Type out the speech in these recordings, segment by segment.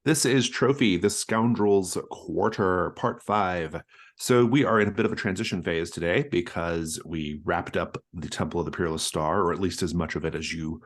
This is Trophy, the Scoundrel's Quarter, Part 5. So we are in a bit of a transition phase today because we wrapped up the Temple of the Peerless Star, or at least as much of it as you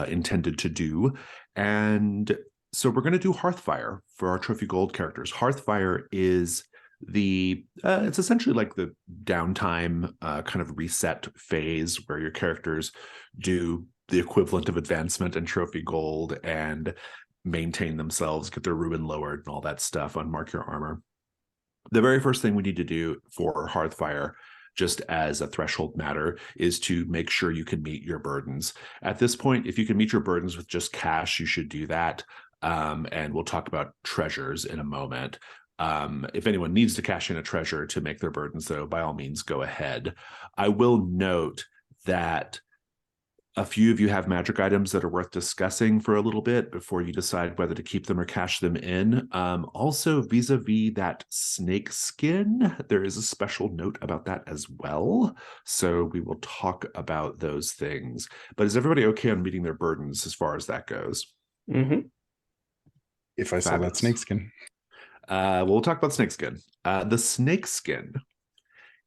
intended to do. And so we're going to do Hearthfire for our Trophy Gold characters. Hearthfire is it's essentially like the downtime kind of reset phase where your characters do the equivalent of advancement and Trophy Gold and maintain themselves, get their ruin lowered and all that stuff, unmark your armor. The very first thing we need to do for Hearthfire, just as a threshold matter, is to make sure you can meet your burdens. At this point, if you can meet your burdens with just cash, you should do that. And we'll talk about treasures in a moment. If anyone needs to cash in a treasure to make their burdens, though, by all means, go ahead. I will note that a few of you have magic items that are worth discussing for a little bit before you decide whether to keep them or cash them in. Also, vis-a-vis that snake skin, there is a special note about that as well. So we will talk about those things. But is everybody okay on meeting their burdens as far as that goes? Mm-hmm. If I saw that snake skin. We'll talk about snake skin. The snake skin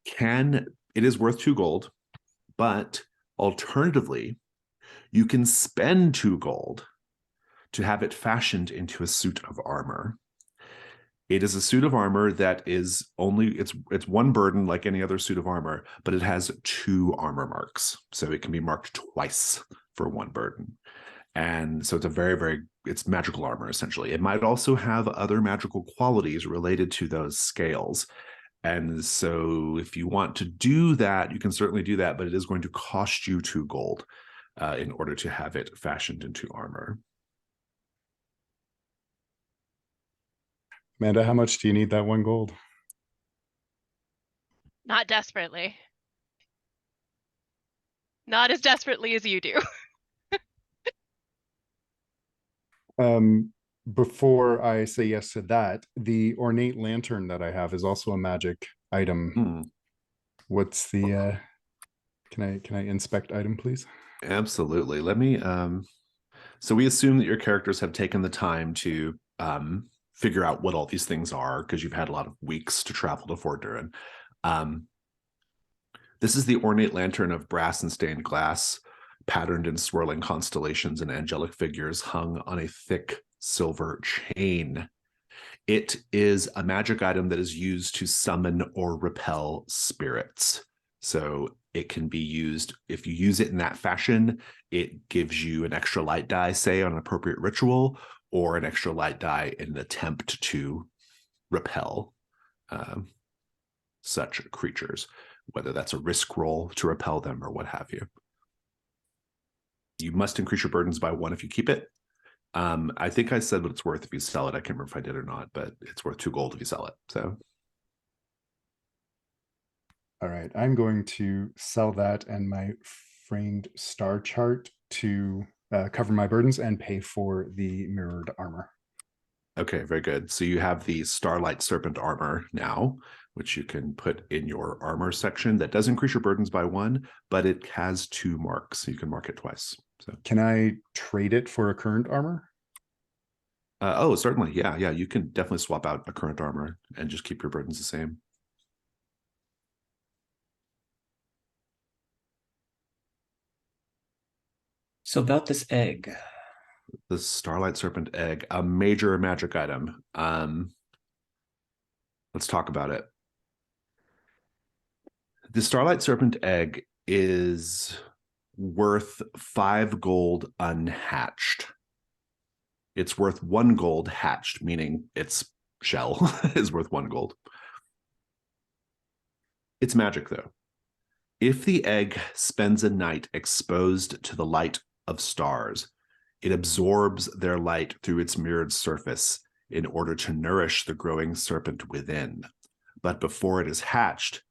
it is worth 2 gold, but alternatively, you can spend 2 gold to have it fashioned into a suit of armor. It is a suit of armor that is it's 1 burden like any other suit of armor, but it has 2 armor marks. So it can be marked twice for 1 burden. And so it's it's magical armor, essentially. It might also have other magical qualities related to those scales. And so if you want to do that, you can certainly do that, but it is going to cost you 2 gold in order to have it fashioned into armor. Amanda, how much do you need that 1 gold? Not desperately. Not as desperately as you do. Before I say yes to that, the ornate lantern that I have is also a magic item. What's the can I inspect item, please? Absolutely. Let me so we assume that your characters have taken the time to figure out what all these things are because you've had a lot of weeks to travel to Fort Duhrin. This is the ornate lantern of brass and stained glass, patterned in swirling constellations and angelic figures hung on a thick silver chain. It is a magic item that is used to summon or repel spirits. So it can be used, if you use it in that fashion, it gives you an extra light die, say, on an appropriate ritual, or an extra light die in an attempt to repel such creatures, whether that's a risk roll to repel them or what have you. You must increase your burdens by 1 if you keep it. I think I said what it's worth if you sell it. I can't remember if I did or not, but it's worth 2 gold if you sell it. So, all right, I'm going to sell that and my framed star chart to cover my burdens and pay for the mirrored armor. Okay, very good. So you have the Starlight Serpent armor now, which you can put in your armor section. That does increase your burdens by 1, but it has 2 marks, so you can mark it twice. So can I trade it for a current armor? Oh, certainly. Yeah. You can definitely swap out a current armor and just keep your burdens the same. So about this egg. The Starlight Serpent egg, a major magic item. Let's talk about it. The Starlight Serpent egg is worth 5 gold unhatched. It's worth 1 gold hatched, meaning its shell is worth 1 gold. It's magic, though. If the egg spends a night exposed to the light of stars, it absorbs their light through its mirrored surface in order to nourish the growing serpent within. But before it is hatched,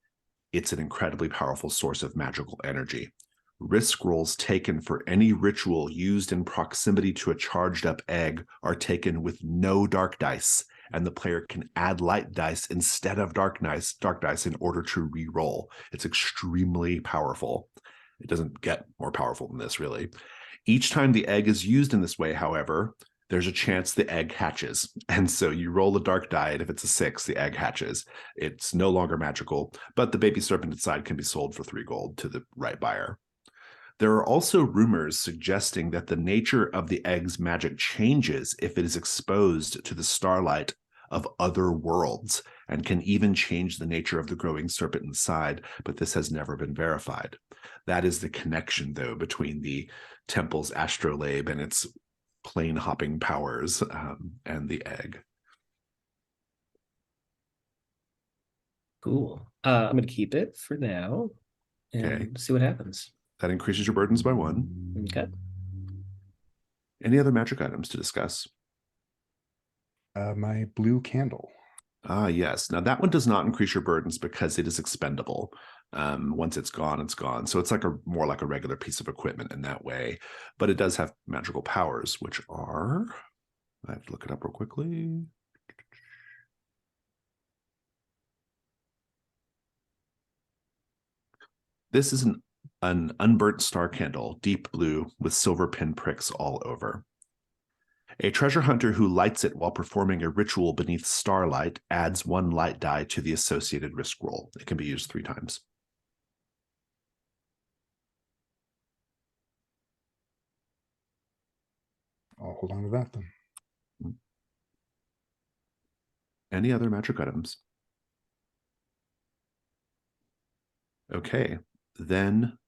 it's an incredibly powerful source of magical energy. Risk rolls taken for any ritual used in proximity to a charged up egg are taken with no dark dice, and the player can add light dice instead of dark dice in order to re-roll. It's extremely powerful. It doesn't get more powerful than this, really. Each time the egg is used in this way, however, there's a chance the egg hatches. And so you roll a dark die, and if it's a 6, the egg hatches. It's no longer magical, but the baby serpent inside can be sold for 3 gold to the right buyer. There are also rumors suggesting that the nature of the egg's magic changes if it is exposed to the starlight of other worlds, and can even change the nature of the growing serpent inside, but this has never been verified. That is the connection, though, between the temple's astrolabe and its plane hopping powers and the egg. Cool. I'm going to keep it for now and Okay. see what happens. That increases your burdens by 1. Okay. Any other magic items to discuss? My blue candle. Ah, yes. Now that one does not increase your burdens because it is expendable. Once it's gone, it's gone. So it's like more like a regular piece of equipment in that way. But it does have magical powers, which are, I have to look it up real quickly. This is an unburnt star candle, deep blue with silver pinpricks all over. A treasure hunter who lights it while performing a ritual beneath starlight adds 1 light die to the associated risk roll. It can be used 3 times. I'll hold on to that then. Any other magic items? Okay, then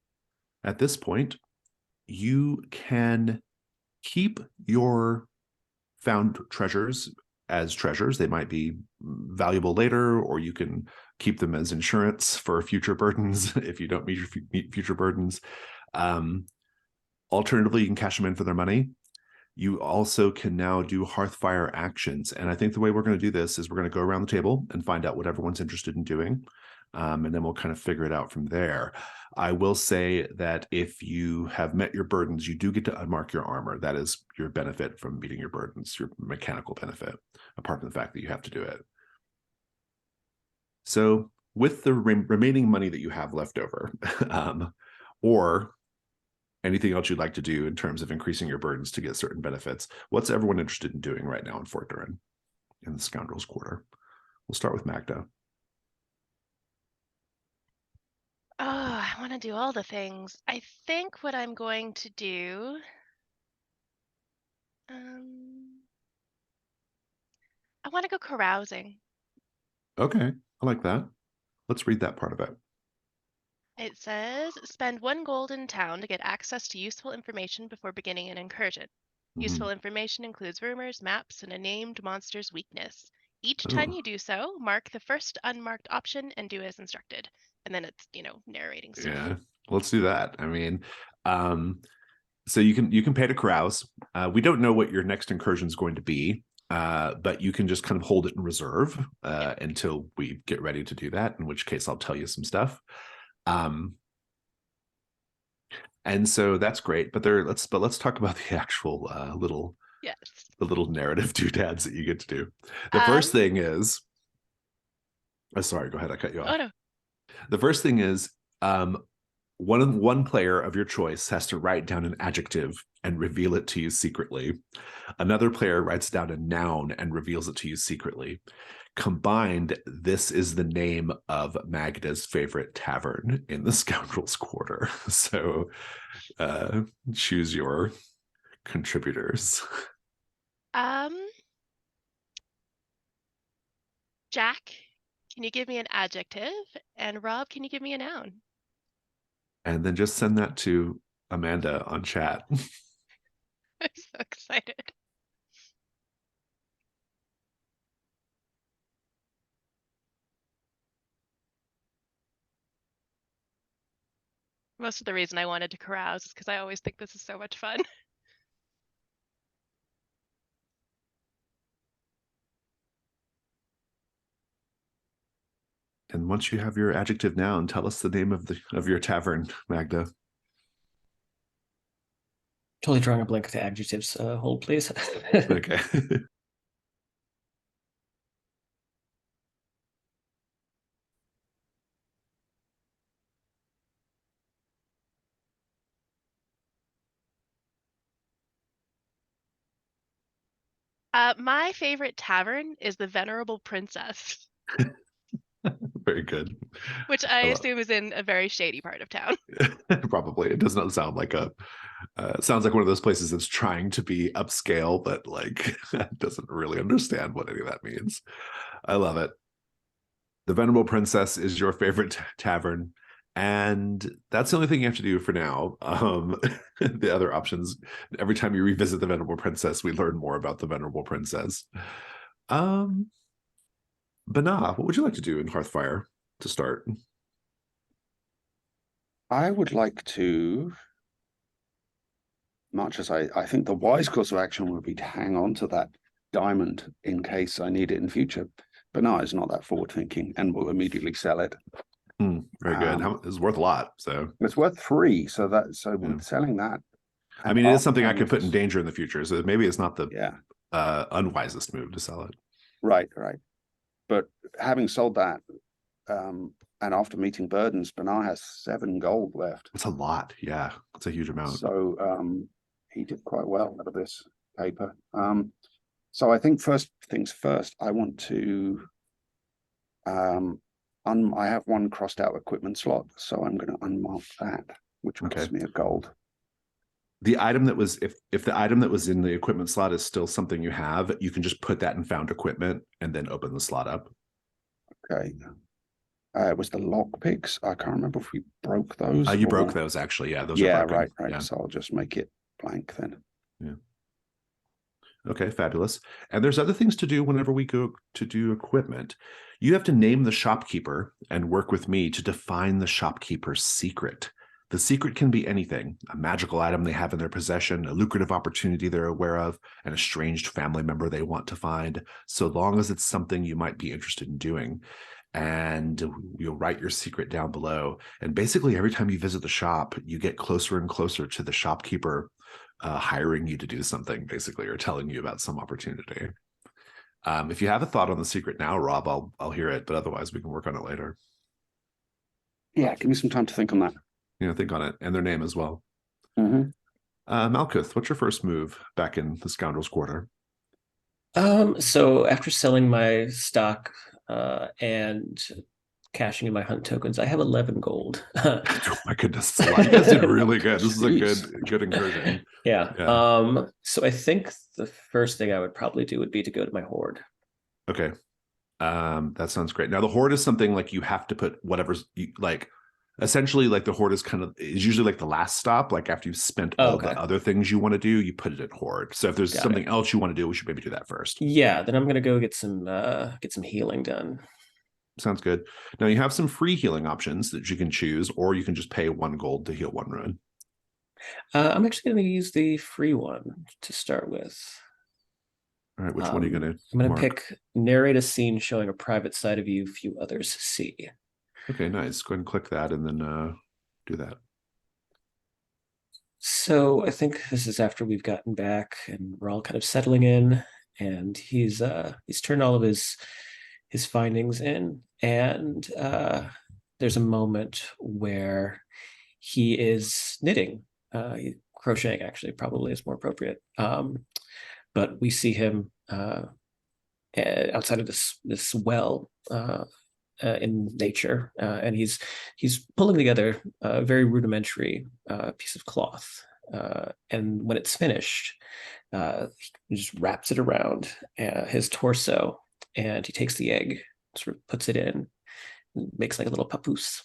at this point, you can keep your found treasures as treasures. They might be valuable later, or you can keep them as insurance for future burdens if you don't meet your future burdens. Alternatively, you can cash them in for their money. You also can now do Hearthfire actions. And I think the way we're going to do this is we're going to go around the table and find out what everyone's interested in doing. And then we'll kind of figure it out from there. I will say that if you have met your burdens, you do get to unmark your armor. That is your benefit from meeting your burdens, your mechanical benefit, apart from the fact that you have to do it. So with the remaining money that you have left over, or anything else you'd like to do in terms of increasing your burdens to get certain benefits, what's everyone interested in doing right now in Fort Duhrin in the Scoundrels Quarter? We'll start with Magda. Oh, I want to do all the things. I think what I'm going to do. I want to go carousing. Okay, I like that. Let's read that part of it. It says, spend 1 gold in town to get access to useful information before beginning an incursion. Useful information includes rumors, maps, and a named monster's weakness. Each time you do so, mark the first unmarked option and do as instructed. And then it's, narrating stuff. Yeah, let's do that. I mean, so you can pay to carouse. We don't know what your next incursion is going to be, but you can just kind of hold it in reserve until we get ready to do that, in which case I'll tell you some stuff. And so that's great, but let's talk about the actual the little narrative doodads that you get to do. The first thing is, oh, sorry, go ahead, I cut you off. Oh no. The first thing is, one player of your choice has to write down an adjective and reveal it to you secretly. Another player writes down a noun and reveals it to you secretly. Combined, this is the name of Magda's favorite tavern in the Scoundrels Quarter. So choose your contributors. Jack, can you give me an adjective? And Rob, can you give me a noun? And then just send that to Amanda on chat. I'm so excited. Most of the reason I wanted to carouse is because I always think this is so much fun. And once you have your adjective noun, tell us the name of your tavern, Magda. Totally drawing a blank to adjectives. Hold, please. Okay. My favorite tavern is the Venerable Princess, Very good. which I I love- assume is in a very shady part of town. Probably. It does not sound like it sounds like one of those places that's trying to be upscale, but like doesn't really understand what any of that means. I love it. The Venerable Princess is your favorite tavern, and that's the only thing you have to do for now. The other options, every time you revisit the Venerable Princess, we learn more about the Venerable Princess. Bana, what would you like to do in Hearthfire to start? I would like to, much as I think the wise course of action would be to hang on to that diamond in case I need it in future. But no, it's not that forward thinking and will immediately sell it. Very good. It's worth a lot. So it's worth 3. So Yeah. with selling that. I mean, it is something I could put in danger in the future. So maybe it's not the unwisest move to sell it. Right. But having sold that, and after meeting burdens, Bernard has 7 gold left. It's a lot. Yeah, it's a huge amount. So he did quite well out of this paper. So I think first things first, I want to I have 1 crossed out equipment slot, so I'm going to unmark that, which costs me a gold. The item that was, if the item that was in the equipment slot is still something you have, you can just put that in found equipment and then open the slot up. Okay. It was the lock picks. I can't remember if we broke those. You broke those actually. Yeah, those are broken. Right. Yeah. So I'll just make it blank then. Yeah. Okay, fabulous. And there's other things to do whenever we go to do equipment. You have to name the shopkeeper and work with me to define the shopkeeper's secret. The secret can be anything: a magical item they have in their possession, a lucrative opportunity they're aware of, an estranged family member they want to find, so long as it's something you might be interested in doing. And you'll write your secret down below. And basically every time you visit the shop, you get closer and closer to the shopkeeper hiring you to do something, basically, or telling you about some opportunity. If you have a thought on the secret now, Rob, I'll hear it, but otherwise we can work on it later. Yeah, give me some time to think on that. Think on it, and their name as well. Malkuth, what's your first move back in the Scoundrel's Quarter? So after selling my stock and cashing in my hunt tokens, I have 11 gold. Oh my goodness, you guys did really good. This is a good incursion. Yeah. So I think the first thing I would probably do would be to go to my hoard. Okay. That sounds great. Now the hoard is something like you have to put whatever's like. Essentially, like the hoard is usually like the last stop. Like after you've spent all the other things you want to do, you put it in hoard. So if there's something else you want to do, we should maybe do that first. Yeah, then I'm gonna go get some healing done. Sounds good. Now you have some free healing options that you can choose, or you can just pay 1 gold to heal 1 ruin. I'm actually going to use the free one to start with. All right, which one are you going to? I'm going to pick narrate a scene showing a private side of you few others see. Okay, nice. Go ahead and click that and then do that. So I think this is after we've gotten back and we're all kind of settling in, and he's turned all of his findings in, and there's a moment where he is knitting, crocheting actually probably is more appropriate. But we see him outside of this well in nature, and he's pulling together a very rudimentary piece of cloth, and when it's finished, he just wraps it around his torso, and he takes the egg, sort of puts it in, and makes like a little papoose.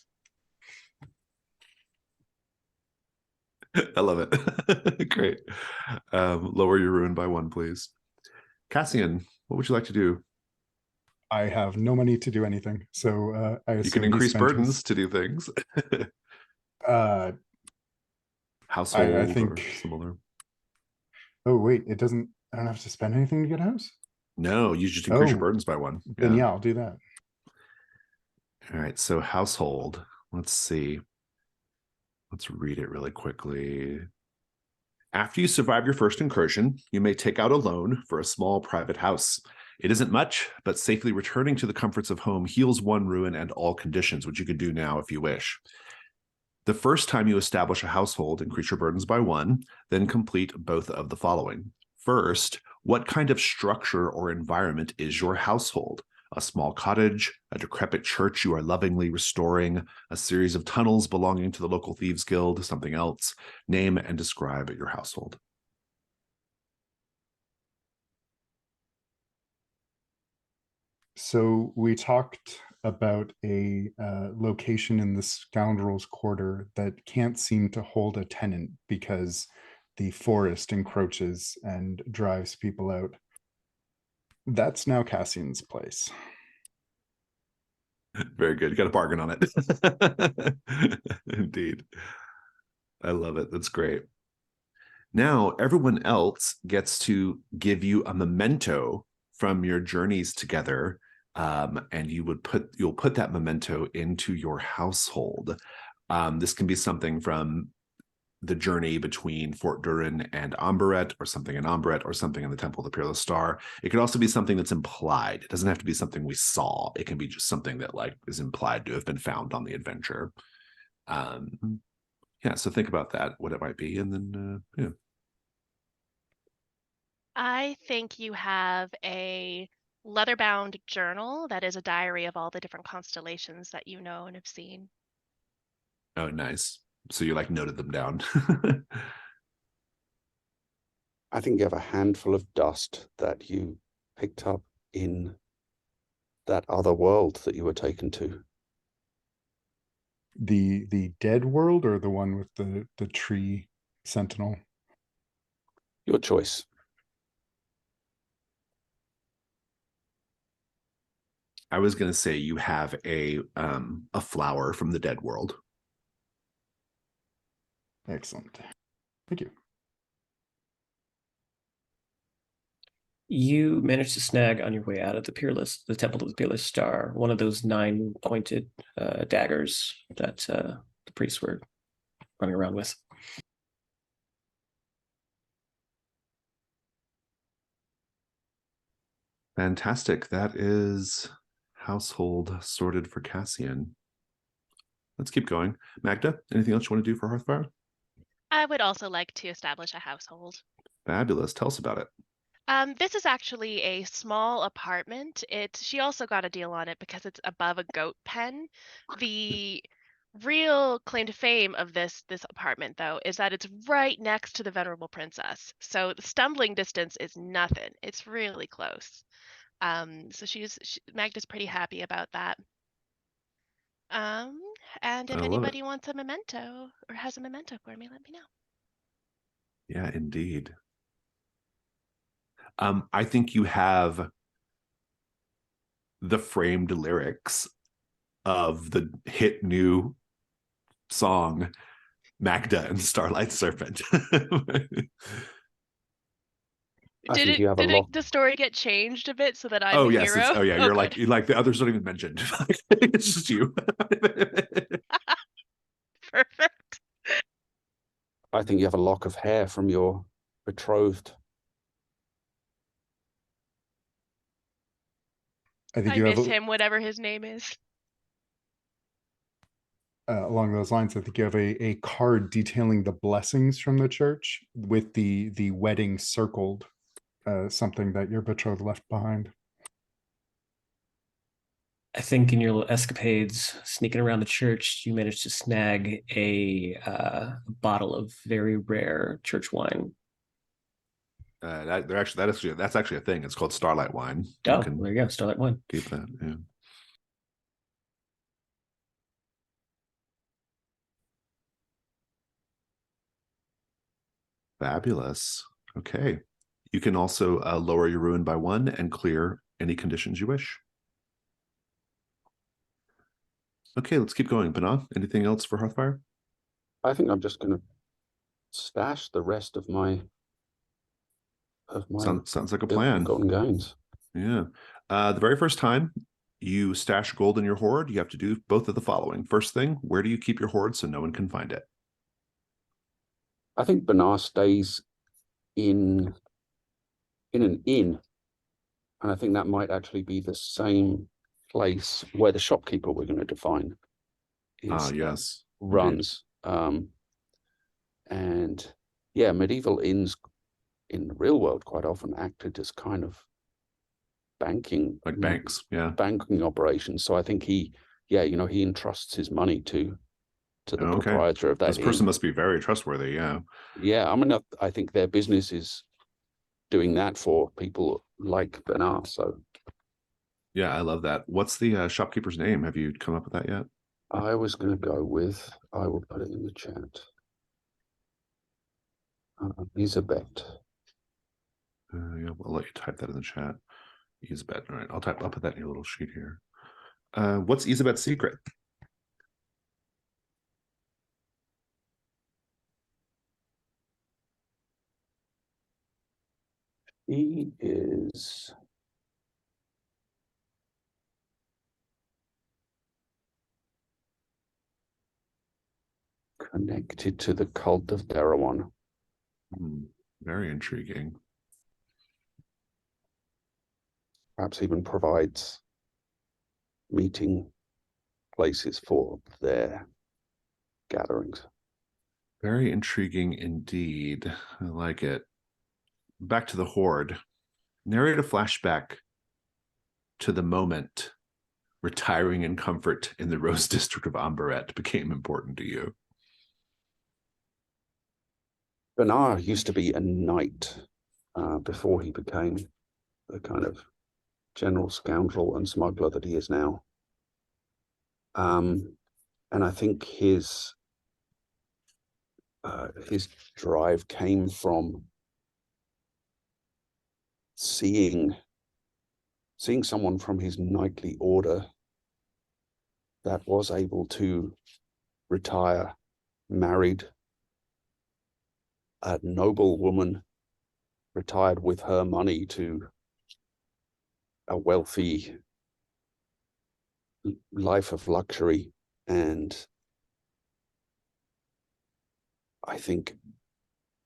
I love it. Great. Lower your ruin by 1, please. Cassian, what would you like to do? I have no money to do anything, so I assume you can increase burdens to do things. Household, I think, or similar. Oh wait, it doesn't. I don't have to spend anything to get a house. No, you just increase your burdens by 1. Then yeah, I'll do that. All right, so household. Let's see. Let's read it really quickly. After you survive your first incursion, you may take out a loan for a small private house. It isn't much, but safely returning to the comforts of home heals 1 ruin and all conditions, which you can do now if you wish. The first time you establish a household, increase your burdens by 1, then complete both of the following. First, What kind of structure or environment is your household? A small cottage, a decrepit church you are lovingly restoring, a series of tunnels belonging to the local thieves guild, something else. Name and describe your household. So we talked about a location in the Scoundrel's Quarter that can't seem to hold a tenant because the forest encroaches and drives people out. That's now Cassian's place. Very good. You got a bargain on it. Indeed. I love it. That's great. Now, everyone else gets to give you a memento from your journeys together, and you'll put that memento into your household. This can be something from the journey between Fort Duhrin and Ambaret, or something in Ambaret, or something in the Temple of the Peerless Star. It could also be something that's implied. It doesn't have to be something we saw. It can be just something that like is implied to have been found on the adventure. Yeah, so think about that, what it might be, and then yeah. I think you have a leather-bound journal that is a diary of all the different constellations that you know and have seen. Oh, nice. So you like noted them down. I think you have a handful of dust that you picked up in that other world that you were taken to. The dead world, or the one with the tree sentinel? Your choice. I was going to say you have a flower from the dead world. Excellent. Thank you. You managed to snag on your way out of the Temple of the Peerless Star, one of those 9 pointed daggers that the priests were running around with. Fantastic. That is household sorted for Cassian. Let's keep going. Magda, anything else you want to do for Hearthfire? I would also like to establish a household. Fabulous. Tell us about it. This is actually a small apartment. She also got a deal on it because it's above a goat pen. The real claim to fame of this apartment, though, is that it's right next to the Venerable Princess. So the stumbling distance is nothing. It's really close. So Magda's pretty happy about that. And if anybody wants a memento or has a memento for me, let me know. Yeah, indeed. I think you have the framed lyrics of the hit new song Magda and Starlight Serpent. Did the story get changed a bit so that I'm the yes, hero? You're like the others don't even mention. It's just you. Perfect. I think you have a lock of hair from your betrothed. I think I miss him, whatever his name is. Along those lines, I think you have a card detailing the blessings from the church with the wedding circled, something that your betrothed left behind. I think in your little escapades sneaking around the church, you managed to snag a bottle of very rare church wine. That's actually a thing. It's called Starlight Wine. Oh, there you go, Starlight Wine. Keep that. Yeah. Fabulous. Okay. You can also lower your ruin by 1 and clear any conditions you wish. Okay, let's keep going. Panah, anything else for Hearthfire? I think I'm just going to stash the rest of my sounds like a plan. Golden gains. Yeah. The very first time you stash gold in your hoard, you have to do both of the following. First thing, where do you keep your hoard so no one can find it? I think Banar stays in an inn, and I think that might actually be the same place where the shopkeeper we're going to define yes, runs. And yeah, medieval inns in the real world quite often acted as kind of banking, Like banks, yeah. banking operations. So I think he entrusts his money to the proprietor of that This person inn. must be very trustworthy, yeah. Yeah, I mean, I think their business is doing that for people like Bernard. So yeah, I love that. What's the shopkeeper's name? Have you come up with that yet? I was going to go with, I will put it in the chat. Elizabeth. Yeah, I'll let you type that in the chat. Elizabeth. All right, I'll put that in your little sheet here. What's Elizabeth's secret? He is connected to the cult of Darawan. Very intriguing. Perhaps even provides meeting places for their gatherings. Very intriguing indeed. I like it. Back to the Horde. Narrate a flashback to the moment retiring in comfort in the Rose District of Ambaret became important to you. Bernard used to be a knight before he became the kind of general scoundrel and smuggler that he is now. And I think his drive came from seeing someone from his knightly order that was able to retire, married, a noble woman, retired with her money to a wealthy life of luxury. And I think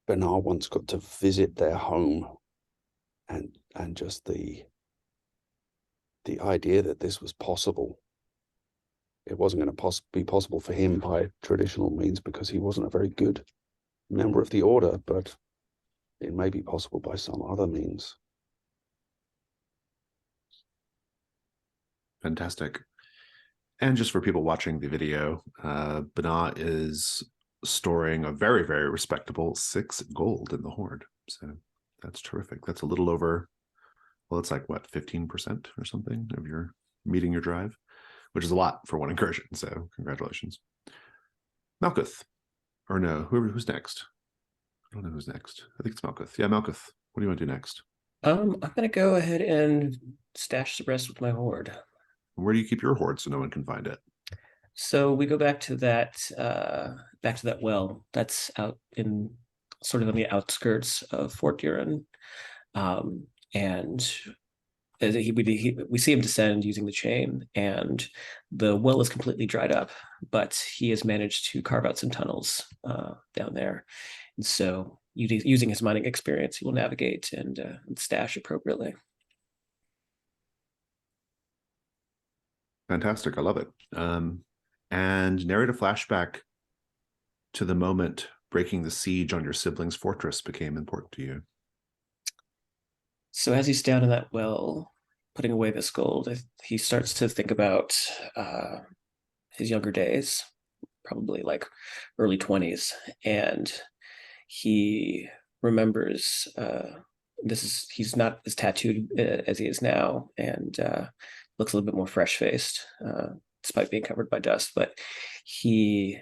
Bernard once got to visit their home, and just the idea that this was possible. It wasn't going to be possible for him by traditional means because he wasn't a very good member of the order, but it may be possible by some other means. Fantastic. And just for people watching the video, Bernard is storing a very, very respectable 6 gold in the Horde. So that's terrific. That's a little over, well, it's like what, 15% or something of your meeting your drive, which is a lot for one incursion. So congratulations. Malkuth. Or no, who's next? I don't know who's next. I think it's Malkuth. Yeah, Malkuth. What do you want to do next? I'm gonna go ahead and stash the rest with my horde. Where do you keep your horde so no one can find it? So we go back to that well that's out in sort of on the outskirts of Fort Duhrin. And as we see him descend using the chain, and the well is completely dried up, but he has managed to carve out some tunnels down there. And so using his mining experience, he will navigate and stash appropriately. Fantastic. I love it. And narrate a flashback to the moment breaking the siege on your sibling's fortress became important to you. So as he's down in that well, putting away this gold, he starts to think about his younger days, probably like early 20s, and he remembers he's not as tattooed as he is now, and looks a little bit more fresh-faced, despite being covered by dust. But he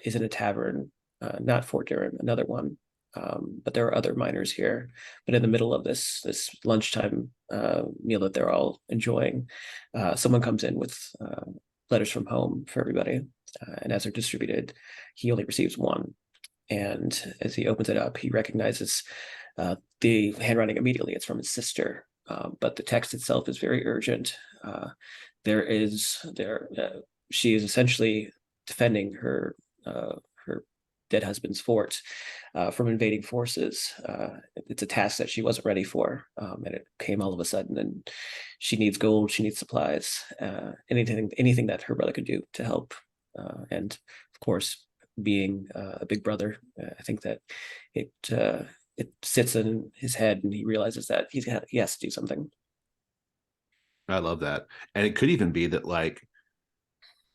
is in a tavern, not Fort Duhrin, another one. But there are other miners here. But in the middle of this lunchtime meal that they're all enjoying, someone comes in with letters from home for everybody. And as they're distributed, he only receives one. And as he opens it up, he recognizes the handwriting immediately. It's from his sister, but the text itself is very urgent. She is essentially defending her dead husband's fort from invading forces. It's a task that she wasn't ready for, and it came all of a sudden. And she needs gold. She needs supplies. Anything that her brother could do to help. And of course, being a big brother, I think that it sits in his head, and he realizes that he has to do something. I love that. And it could even be that like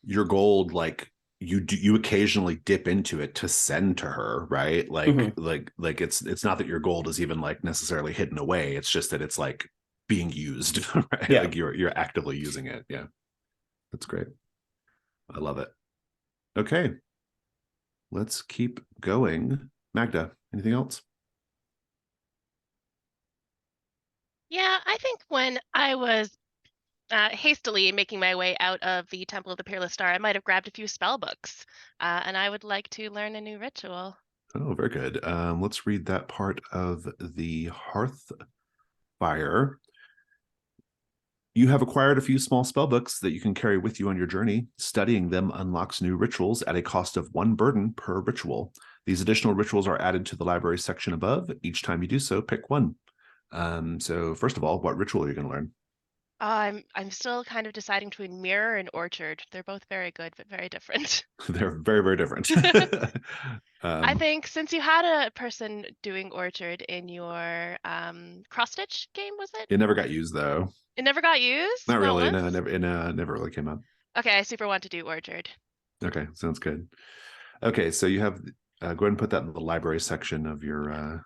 your gold, like you occasionally dip into it to send to her, right? Like it's not that your gold is even like necessarily hidden away. It's just that it's like being used, right? Yeah. Like you're actively using it. Yeah. That's great. I love it. Okay. Let's keep going. Magda, anything else? Yeah, I think when I was hastily making my way out of the Temple of the Peerless Star, I might have grabbed a few spell books, and I would like to learn a new ritual. Oh, very good. Let's read that part of the Hearth Fire. You have acquired a few small spellbooks that you can carry with you on your journey. Studying them unlocks new rituals at a cost of 1 burden per ritual. These additional rituals are added to the library section above. Each time you do so, pick one. So first of all, what ritual are you going to learn? I'm still kind of deciding between Mirror and Orchard. They're both very good, but very different. They're very, very different. I think since you had a person doing Orchard in your cross stitch game, was it? It never got used though. It never got used? Not really. once? No, never really came up. Okay, I super want to do Orchard. Okay, sounds good. Okay, so you have go ahead and put that in the library section of your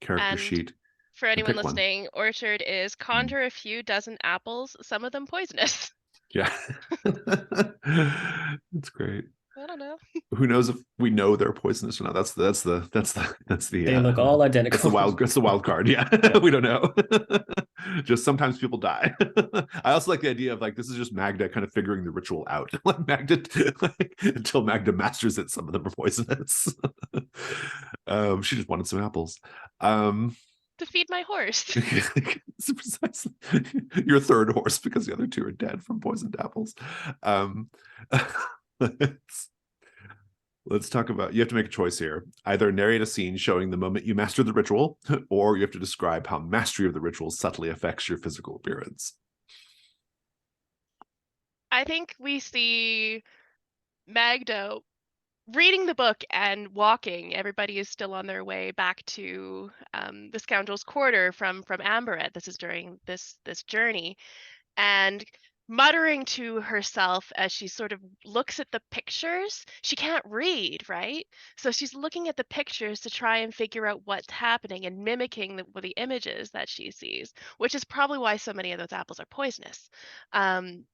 character And sheet. for anyone pick one. listening, Orchard is conjure a few dozen apples, some of them poisonous. Yeah. That's great. I don't know. Who knows if we know they're poisonous or not? That's the They look all identical. That's the wild card. Yeah. We don't know. Just sometimes people die. I also like the idea of like this is just Magda kind of figuring the ritual out. Like Magda until Magda masters it, some of them are poisonous. She just wanted some apples. To feed my horse. Precisely. Your third horse, because the other two are dead from poisoned apples. Let's talk about, you have to make a choice here. Either narrate a scene showing the moment you master the ritual, or you have to describe how mastery of the ritual subtly affects your physical appearance. I think we see Magda reading the book and walking. Everybody is still on their way back to the Scoundrel's Quarter from Amberet. This is during this journey, and muttering to herself as she sort of looks at the pictures. She can't read, right? So she's looking at the pictures to try and figure out what's happening and mimicking the images that she sees, which is probably why so many of those apples are poisonous. And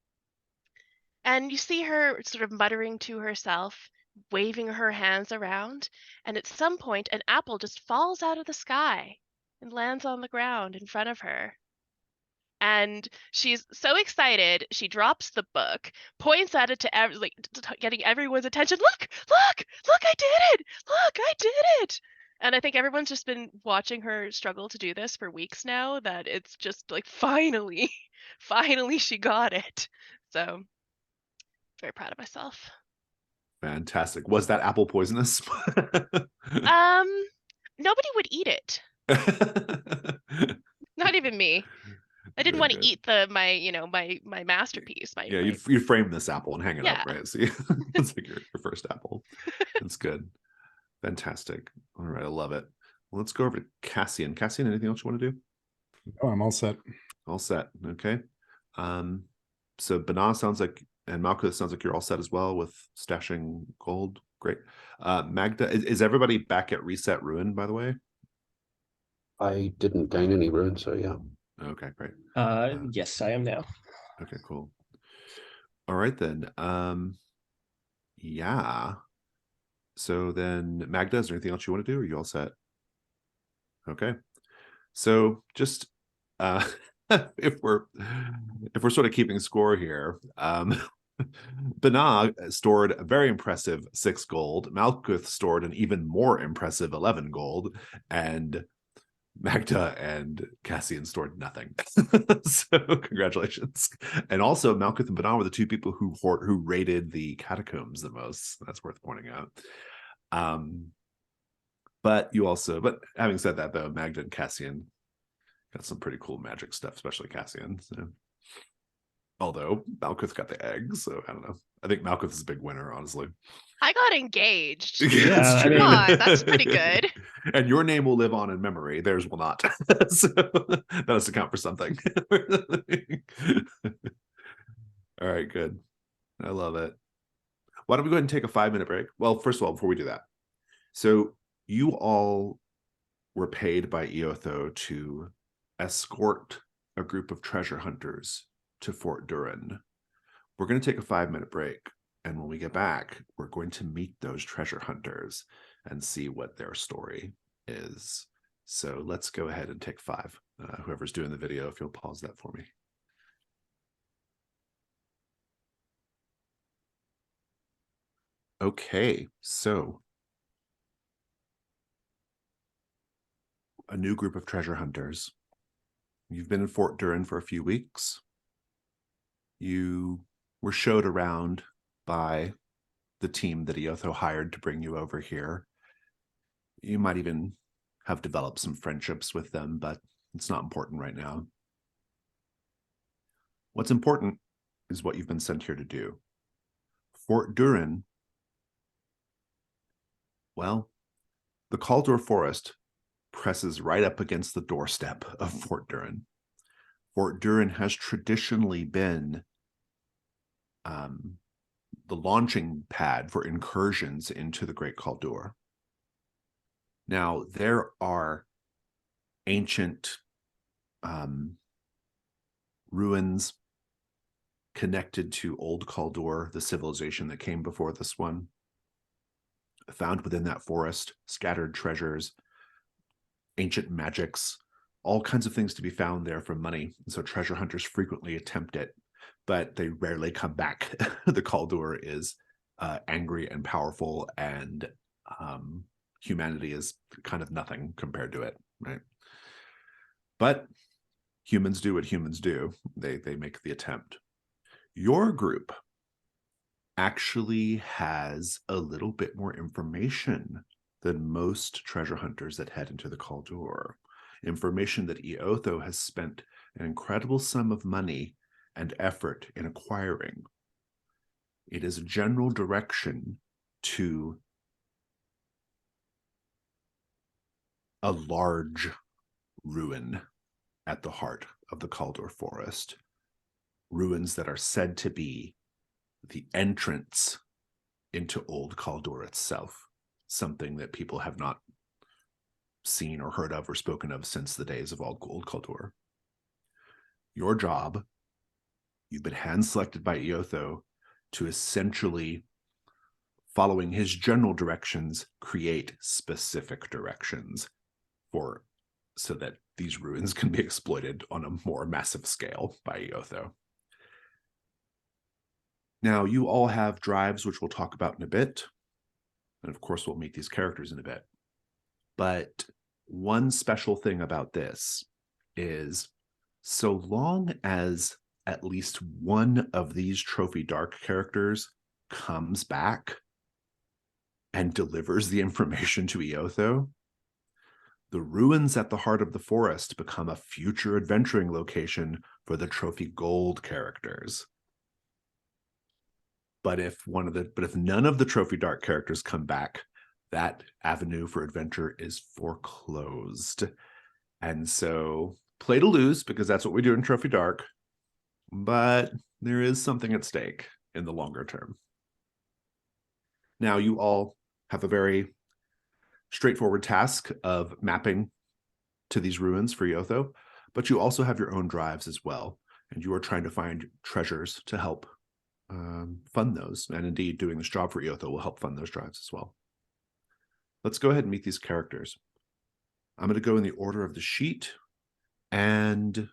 you see her sort of muttering to herself, waving her hands around, and at some point an apple just falls out of the sky and lands on the ground in front of her. And she's so excited, she drops the book, points at it to getting everyone's attention. Look, I did it! Look, I did it! And I think everyone's just been watching her struggle to do this for weeks now, that it's just like finally, finally she got it. So very proud of myself. Fantastic. Was that apple poisonous? Nobody would eat it. Not even me. I didn't want to eat my masterpiece. Yeah, you'd frame this apple and hang it up, Yeah. right? See, it's like your first apple. That's good. Fantastic. All right, I love it. Well, let's go over to Cassian. Cassian, anything else you want to do? Oh, I'm all set. All set. Okay. So Bana sounds like, and Malkuth sounds like you're all set as well with stashing gold. Great. Magda, is everybody back at Reset Ruin, by the way? I didn't gain any ruin, so yeah. Okay, great. Yes, I am now. Okay, cool. All right then. Yeah. So then, Magda, is there anything else you want to do? Or are you all set? Okay. So just if we're sort of keeping score here, Bana stored a very impressive 6 gold. Malkuth stored an even more impressive 11 gold, and Magda and Cassian stored nothing. So congratulations. And also Malkuth and Bana were the 2 people who raided the catacombs the most. That's worth pointing out. But having said that though, Magda and Cassian got some pretty cool magic stuff, especially Cassian. So Although Malkuth got the egg, so I don't know. I think Malkuth is a big winner, honestly. I got engaged. Yeah, I mean- Come on, that's pretty good. And your name will live on in memory. Theirs will not. So that has to count for something. All right, good. I love it. Why don't we go ahead and take a 5-minute break? Well, first of all, before we do that, so you all were paid by Eotho to escort a group of treasure hunters to Fort Duhrin. We're going to take a 5-minute break. And when we get back, we're going to meet those treasure hunters and see what their story is. So let's go ahead and take 5. Whoever's doing the video, if you'll pause that for me. Okay, so a new group of treasure hunters. You've been in Fort Duhrin for a few weeks. You were showed around by the team that Eotho hired to bring you over here. You might even have developed some friendships with them, but it's not important right now. What's important is what you've been sent here to do. Fort Duhrin, well, the Caldor Forest presses right up against the doorstep of Fort Duhrin. Fort Duhrin has traditionally been the launching pad for incursions into the Great Caldor. Now, there are ancient ruins connected to Old Caldor, the civilization that came before this one, found within that forest, scattered treasures, ancient magics, all kinds of things to be found there for money. And so treasure hunters frequently attempt it, but they rarely come back. The Caldor is angry and powerful, and humanity is kind of nothing compared to it, right? But humans do what humans do. They make the attempt. Your group actually has a little bit more information than most treasure hunters that head into the Caldor. Information that Eotho has spent an incredible sum of money and effort in acquiring. It is a general direction to a large ruin at the heart of the Caldor Forest. Ruins that are said to be the entrance into Old Caldor itself, something that people have not seen or heard of or spoken of since the days of Old Caldor. Your job, you've been hand-selected by Eotho to essentially, following his general directions, create specific directions so that these ruins can be exploited on a more massive scale by Eotho. Now, you all have drives, which we'll talk about in a bit. And of course, we'll meet these characters in a bit. But one special thing about this is, so long as at least one of these Trophy Dark characters comes back and delivers the information to Eotho, the ruins at the heart of the forest become a future adventuring location for the Trophy Gold characters. But if none of the Trophy Dark characters come back, that avenue for adventure is foreclosed. And so play to lose, because that's what we do in Trophy Dark. But there is something at stake in the longer term. Now, you all have a very straightforward task of mapping to these ruins for Eotho, but you also have your own drives as well. And you are trying to find treasures to help fund those. And indeed, doing this job for Eotho will help fund those drives as well. Let's go ahead and meet these characters. I'm going to go in the order of the sheet, and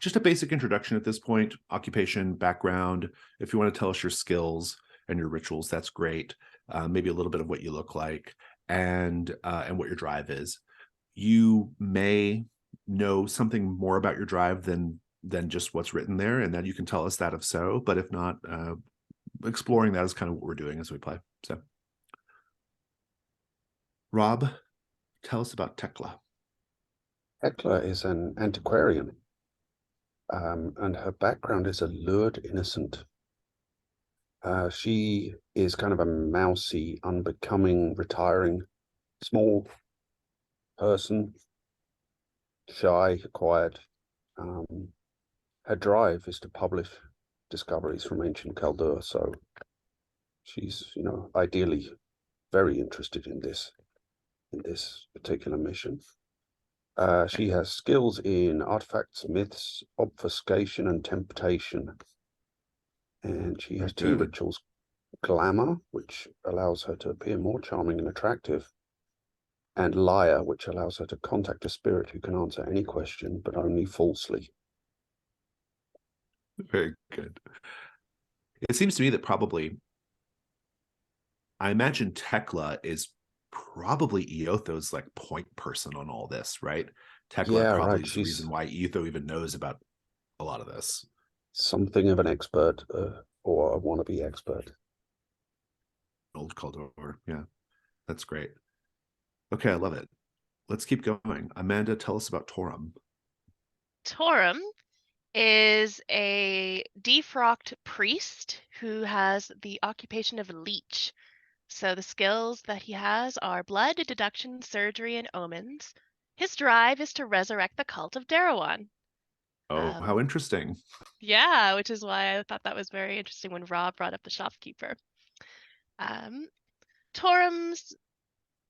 just a basic introduction at this point: occupation, background. If you want to tell us your skills and your rituals, that's great. Maybe a little bit of what you look like, and what your drive is. You may know something more about your drive than just what's written there, and then you can tell us that if so. But if not, exploring that is kind of what we're doing as we play. So, Rob, tell us about Tekla. Tekla is an antiquarian. And her background is a lured innocent. She is kind of a mousy, unbecoming, retiring, small person, shy, quiet. Her drive is to publish discoveries from ancient Chaldea, so she's, ideally very interested in this particular mission. She has skills in artifacts, myths, obfuscation, and temptation. And she has two rituals: glamour, which allows her to appear more charming and attractive, and liar, which allows her to contact a spirit who can answer any question, but only falsely. Very good. It seems to me that probably, I imagine Tekla is probably Eotho's like point person on all this, right? Tekla Yeah, probably right. is the reason why Eotho even knows about a lot of this. Something of an expert, or a wannabe expert. Old Caldor, yeah, that's great. Okay, I love it. Let's keep going. Amanda, tell us about Torum. Torum is a defrocked priest who has the occupation of leech. So the skills that he has are blood, deduction, surgery, and omens. His drive is to resurrect the cult of Darawan. Oh, how interesting. Yeah, which is why I thought that was very interesting when Rob brought up the shopkeeper. Torum's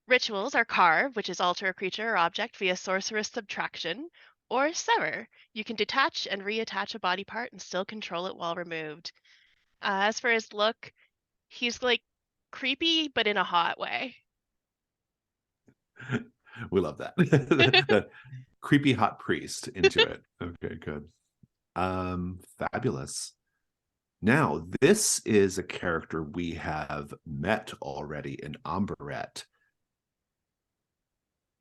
rituals are carve, which is alter a creature or object via sorcerous subtraction, or sever. You can detach and reattach a body part and still control it while removed. As for his look, he's like creepy, but in a hot way. We love that. The creepy hot priest into it. Okay, good. Fabulous. Now, this is a character we have met already in Umbaret.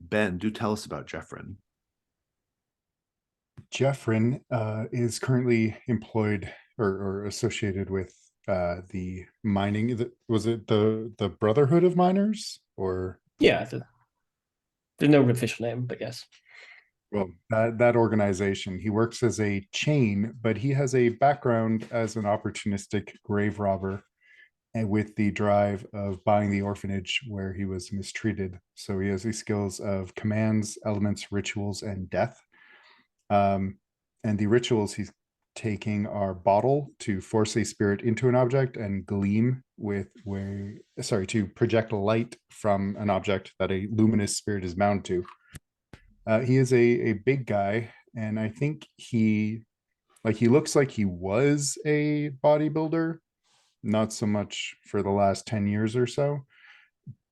Ben, do tell us about Jeffrin. Jeffrin is currently employed or associated with the mining. Was it the Brotherhood of Miners, or Yeah, there's no official name, but yes. well, that organization? He works as a chain, but he has a background as an opportunistic grave robber, and with the drive of buying the orphanage where he was mistreated. So he has the skills of commands, elements, rituals, and death. And the rituals he's taking are bottle, to force a spirit into an object, and gleam, to project light from an object that a luminous spirit is bound to. He is a big guy, and I think he looks like he was a bodybuilder, not so much for the last 10 years or so,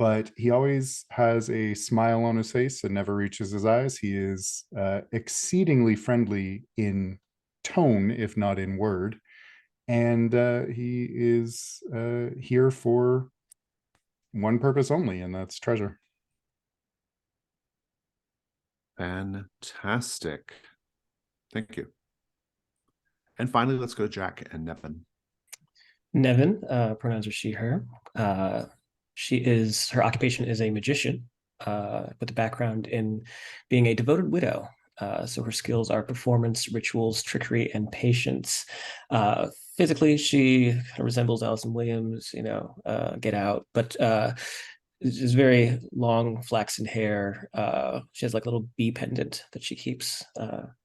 but he always has a smile on his face and never reaches his eyes. He is exceedingly friendly in tone, if not in word. And he is here for one purpose only, and that's treasure. Fantastic. Thank you. And finally, let's go to Jack and Nevin. Nevin, pronouns are she, her. Her occupation is a magician, with a background in being a devoted widow. So her skills are performance, rituals, trickery, and patience. Physically, she resembles Allison Williams, Get Out, but is very long, flaxen hair. She has like a little bee pendant that she keeps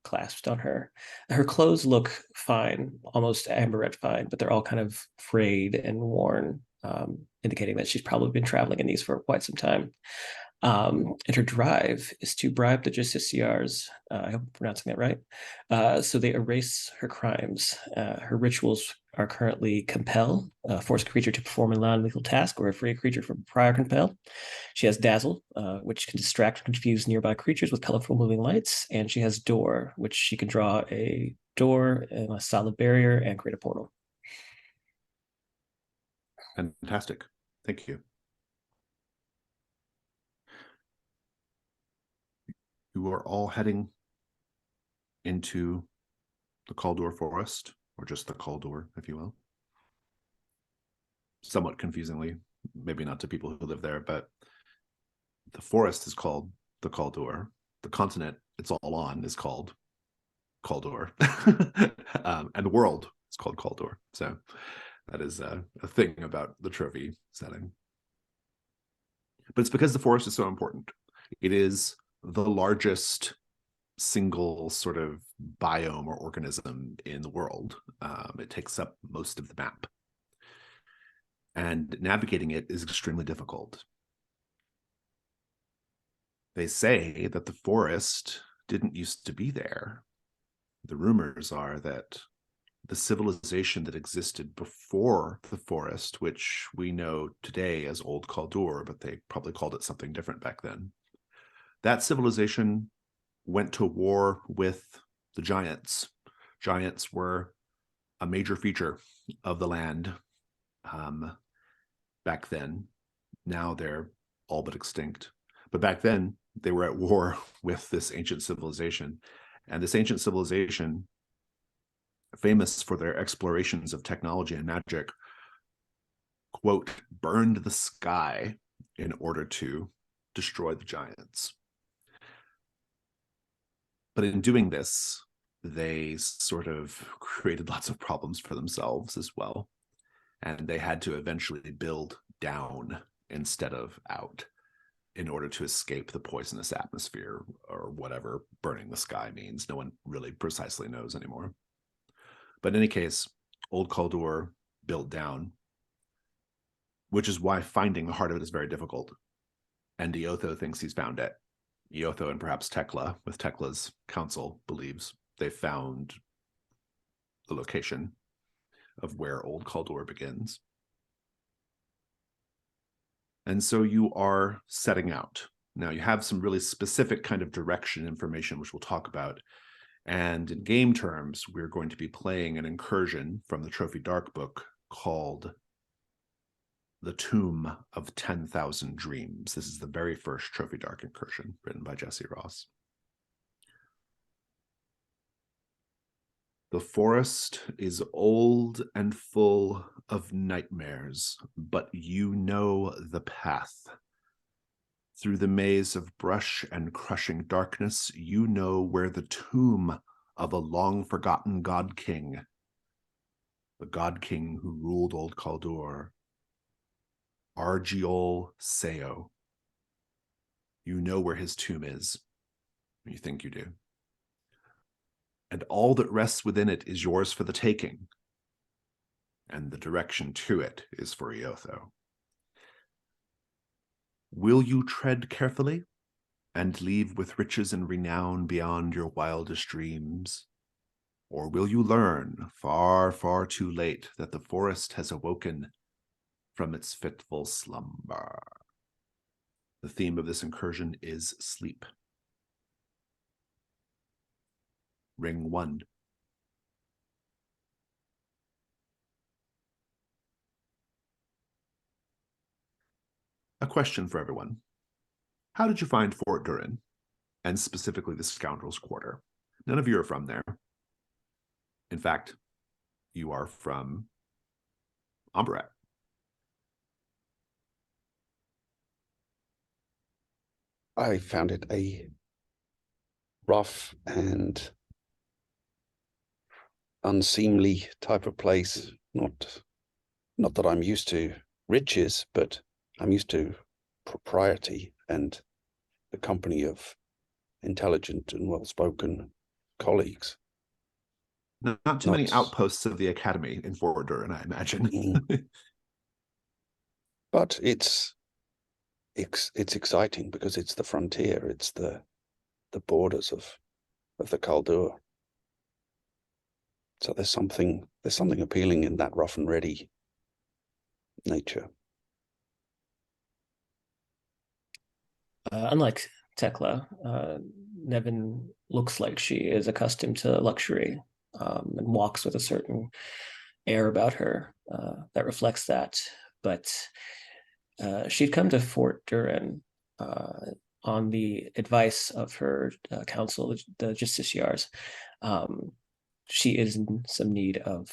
clasped on her. Her clothes look fine, almost amberette fine, but they're all kind of frayed and worn, indicating that she's probably been traveling in these for quite some time. And her drive is to bribe the justiciars. I hope I'm pronouncing that right. So they erase her crimes. Her rituals are currently compel, force a creature to perform a non-lethal task, or free a creature from prior compel. She has dazzle, which can distract and confuse nearby creatures with colorful moving lights. And she has door, which she can draw a door and a solid barrier and create a portal. Fantastic. Thank you. You are all heading into the Caldor Forest, or just the Caldor, if you will. Somewhat confusingly, maybe not to people who live there, but the forest is called the Caldor. The continent it's all on is called Caldor. And the world is called Caldor. So that is a thing about the trophy setting. But it's because the forest is so important. It is the largest single sort of biome or organism in the world. It takes up most of the map. And navigating it is extremely difficult. They say that the forest didn't used to be there. The rumors are that the civilization that existed before the forest, which we know today as Old Caldor, but they probably called it something different back then, that civilization went to war with the giants. Giants were a major feature of the land back then. Now they're all but extinct. But back then, they were at war with this ancient civilization. And this ancient civilization, famous for their explorations of technology and magic, quote, burned the sky in order to destroy the giants. But in doing this, they sort of created lots of problems for themselves as well. And they had to eventually build down instead of out in order to escape the poisonous atmosphere or whatever burning the sky means. No one really precisely knows anymore. But in any case, Old Caldor built down, which is why finding the heart of it is very difficult. And Iotho thinks he's found it. Iotho and perhaps Tekla, with Tekla's counsel, believes they found the location of where Old Caldor begins. And so you are setting out. Now you have some really specific kind of direction information, which we'll talk about. And in game terms, we're going to be playing an incursion from the Trophy Dark book called The Tomb of 10,000 Dreams. This is the very first Trophy Dark incursion written by Jesse Ross. The forest is old and full of nightmares, but you know the path. Through the maze of brush and crushing darkness, you know where the tomb of a long-forgotten god king, the god king who ruled Old Caldor, Argiol Seo. You know where his tomb is. You think you do. And all that rests within it is yours for the taking. And the direction to it is for Iotho. Will you tread carefully and leave with riches and renown beyond your wildest dreams? Or will you learn, far, far too late, that the forest has awoken from its fitful slumber? The theme of this incursion is sleep. Ring 1. A question for everyone. How did you find Fort Duhrin, and specifically the Scoundrel's Quarter? None of you are from there. In fact, you are from Umbrat. I found it a rough and unseemly type of place. Not that I'm used to riches, but I'm used to propriety and the company of intelligent and well-spoken colleagues. Not too many outposts of the academy in Fort Duhrin, I imagine. But it's exciting because it's the frontier, it's the borders of the Caldor. So there's something appealing in that rough and ready nature. Unlike Tekla, Nevin looks like she is accustomed to luxury and walks with a certain air about her that reflects that. But she'd come to Fort Duhrin on the advice of her council, the Justiciars. She is in some need of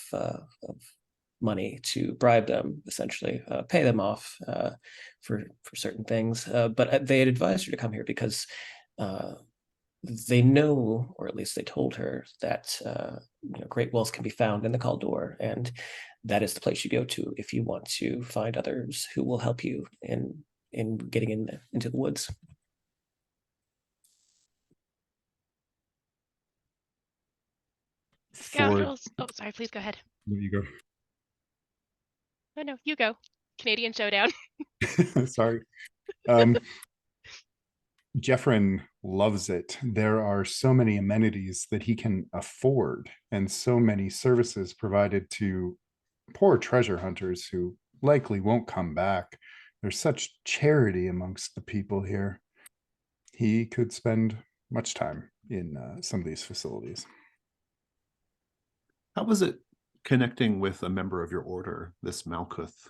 money to bribe them, essentially, pay them off for certain things. But they had advised her to come here because they know, or at least they told her, that great wealth can be found in the Caldor, and that is the place you go to if you want to find others who will help you in getting into the woods. Scoundrels. Oh, sorry, please go ahead. There you go. Oh, no, you go. Canadian Showdown. Sorry. Jeffrin loves it. There are so many amenities that he can afford, and so many services provided to poor treasure hunters who likely won't come back. There's such charity amongst the people here. He could spend much time in some of these facilities. How was it connecting with a member of your order, this Malkuth?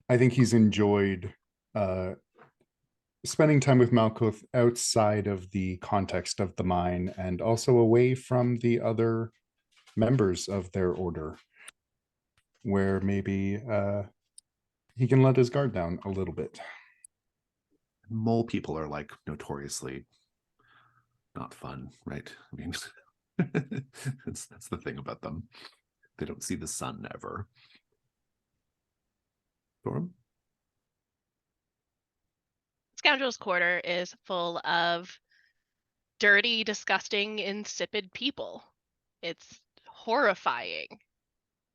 I think he's enjoyed spending time with Malkuth outside of the context of the mine, and also away from the other members of their order, where maybe he can let his guard down a little bit. Mole people are like notoriously not fun, right? I mean, that's the thing about them. They don't see the sun ever. Storm? Scoundrel's Quarter is full of dirty, disgusting, insipid people. It's horrifying.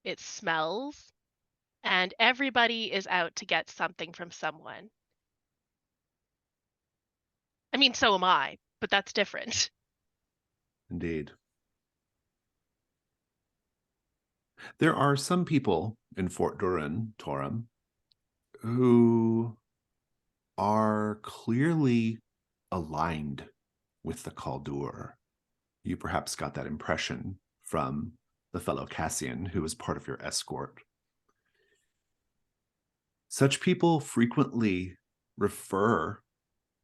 It smells, and everybody is out to get something from someone. I mean, so am I, but that's different. Indeed. There are some people in Fort Duhrin, Torum, who are clearly aligned with the Caldur. You perhaps got that impression from the fellow Cassian who was part of your escort. Such people frequently refer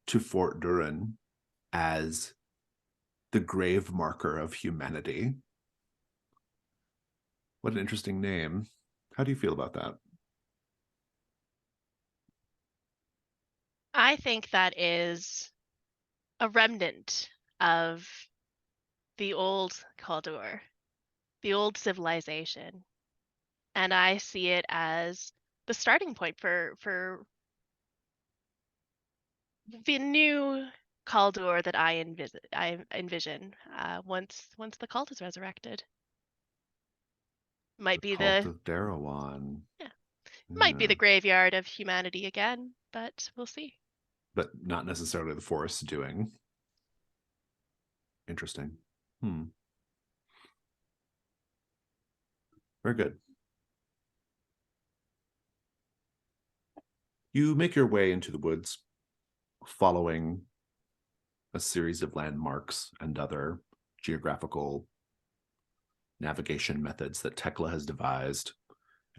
to Fort Duhrin as the grave marker of humanity. What an interesting name. How do you feel about that? I think that is a remnant of the old Caldur, the old civilization. And I see it as the starting point for the new Caldur that I envision once the cult is resurrected. Might be Cult the of Darawan. yeah, might be Yeah. the graveyard of humanity again, but we'll see. But not necessarily the forest doing. Interesting. Very good. You make your way into the woods, following a series of landmarks and other geographical navigation methods that Tekla has devised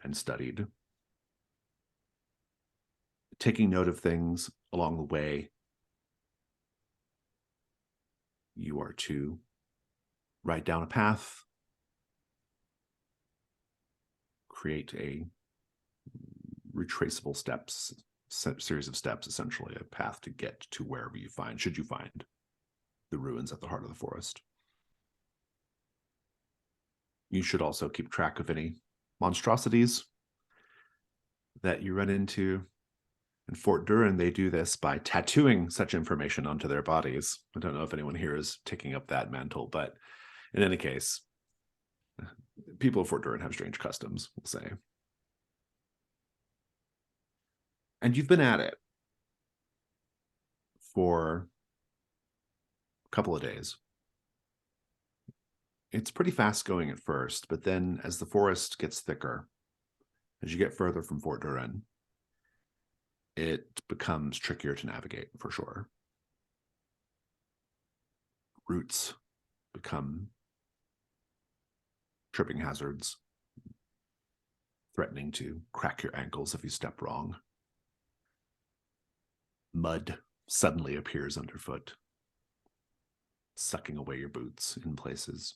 and studied. Taking note of things along the way, you are to write down a path, create a retraceable steps, series of steps, essentially a path to get to wherever you find, should you find the ruins at the heart of the forest. You should also keep track of any monstrosities that you run into. In Fort Duhrin, they do this by tattooing such information onto their bodies. I don't know if anyone here is taking up that mantle, but in any case, people of Fort Duhrin have strange customs, we'll say. And you've been at it for a couple of days. It's pretty fast going at first, but then as the forest gets thicker, as you get further from Fort Duhrin, it becomes trickier to navigate for sure. Roots become tripping hazards, threatening to crack your ankles if you step wrong. Mud suddenly appears underfoot, sucking away your boots in places.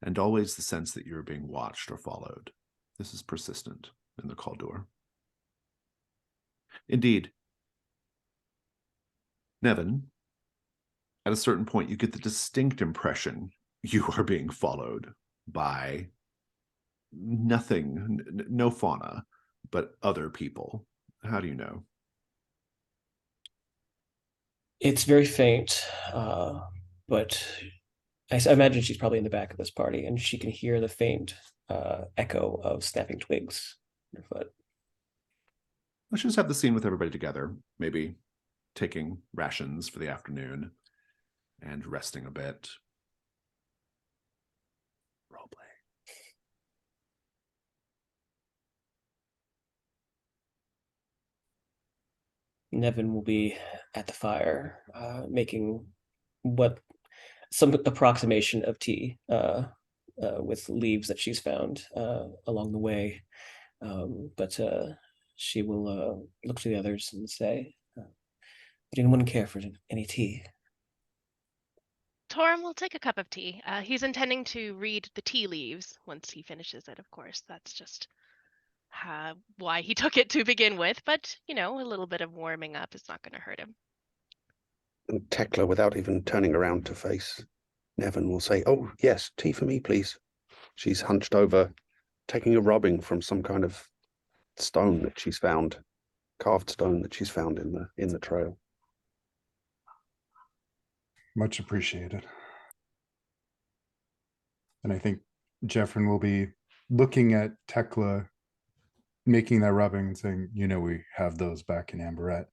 And always the sense that you're being watched or followed. This is persistent in the Caldur. Indeed. Nevin, at a certain point, you get the distinct impression you are being followed by nothing, no fauna, but other people. How do you know? It's very faint, but I imagine she's probably in the back of this party, and she can hear the faint echo of snapping twigs underfoot. Let's just have the scene with everybody together, maybe taking rations for the afternoon and resting a bit. Roleplay. Nevin will be at the fire, making what some approximation of tea with leaves that she's found along the way. But she will look to the others and say, would anyone care for any tea? Torum will take a cup of tea. He's intending to read the tea leaves once he finishes it, of course. That's just why he took it to begin with. But, you know, a little bit of warming up is not going to hurt him. And Tekla, without even turning around to face Nevin, will say, "Oh, yes, tea for me, please." She's hunched over, taking a rubbing from some kind of stone that she's found, carved stone that she's found in the trail. Much appreciated. And I think Jeffrin will be looking at Tekla making that rubbing and saying, you know, we have those back in Amberette.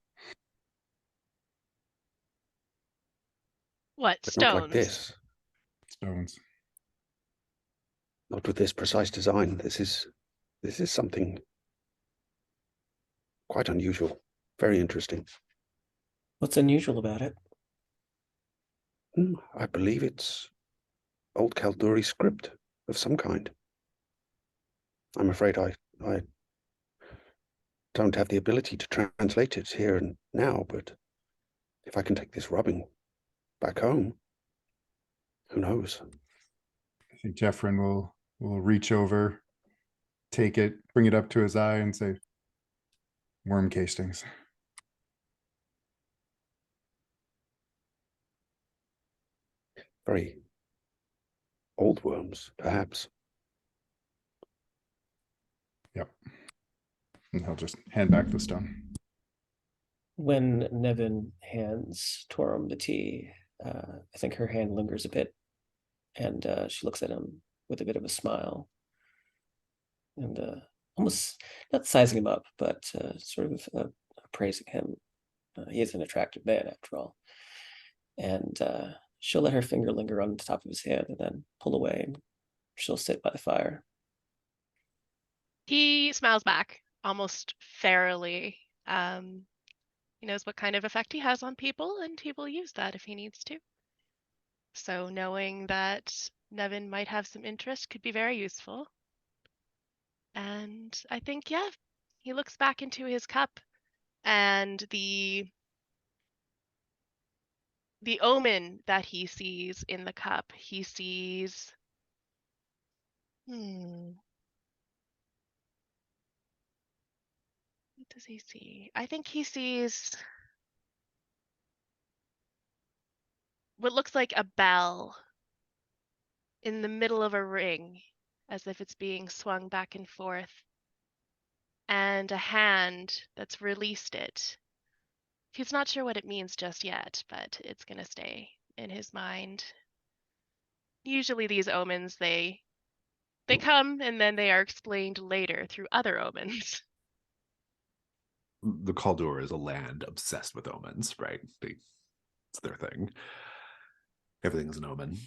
What, But stones? not like this. Stones. Not with this precise design. This is something quite unusual. Very interesting. What's unusual about it? I believe it's Old Kalduri script of some kind. I'm afraid I don't have the ability to translate it here and now, but if I can take this rubbing back home, who knows? I think Jeffrin will reach over, take it, bring it up to his eye and say, worm castings. Very old worms, perhaps. Yep. And he'll just hand back the stone. When Nevin hands Torum the tea, I think her hand lingers a bit, and she looks at him with a bit of a smile, and almost not sizing him up, but sort of praising him. He is an attractive man, after all. And she'll let her finger linger on the top of his hand and then pull away, and she'll sit by the fire. He smiles back almost fairly. He knows what kind of effect he has on people, and he will use that if he needs to. So knowing that Nevin might have some interest could be very useful. And I think, yeah, he looks back into his cup, and the omen that he sees in the cup, he sees what does he see? I think he sees what looks like a bell in the middle of a ring, as if it's being swung back and forth, and a hand that's released it. He's not sure what it means just yet, but it's going to stay in his mind. Usually these omens, they come and then they are explained later through other omens. The Kaldor is a land obsessed with omens, right? It's their thing. Everything is an omen.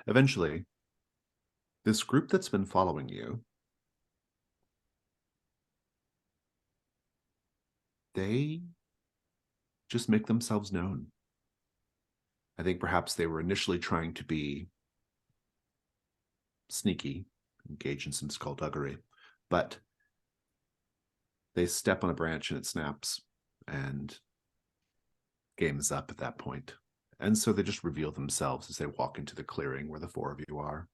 Eventually, this group that's been following you, they just make themselves known. I think perhaps they were initially trying to be sneaky, engage in some skullduggery, but they step on a branch and it snaps, and game is up at that point. And so they just reveal themselves as they walk into the clearing where the four of you are.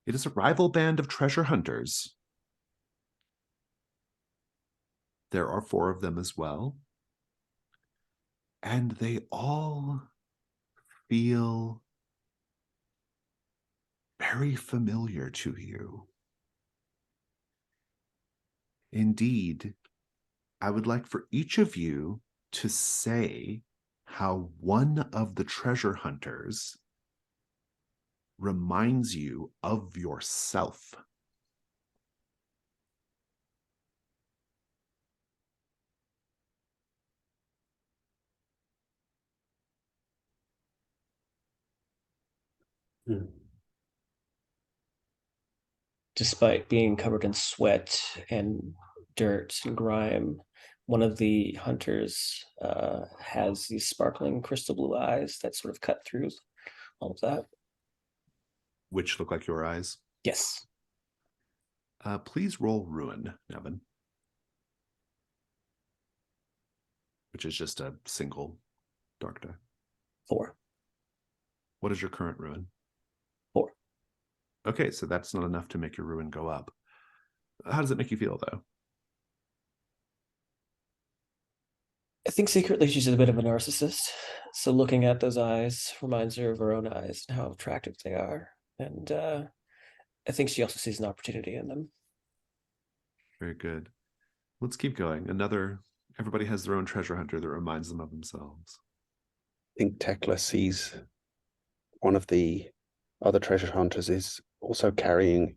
It is a rival band of treasure hunters. There are 4 of them as well. And they all feel very familiar to you. Indeed, I would like for each of you to say how one of the treasure hunters reminds you of yourself. Despite being covered in sweat and dirt and grime, one of the hunters has these sparkling crystal blue eyes that sort of cut through all of that. Which look like your eyes. Yes. Please roll Ruin, Nevin. Which is just a single dark die. 4. What is your current Ruin? 4. Okay, so that's not enough to make your Ruin go up. How does it make you feel, though? I think secretly she's a bit of a narcissist. So looking at those eyes reminds her of her own eyes and how attractive they are. And I think she also sees an opportunity in them. Very good. Let's keep going. Everybody has their own treasure hunter that reminds them of themselves. I think Tekla sees one of the other treasure hunters is also carrying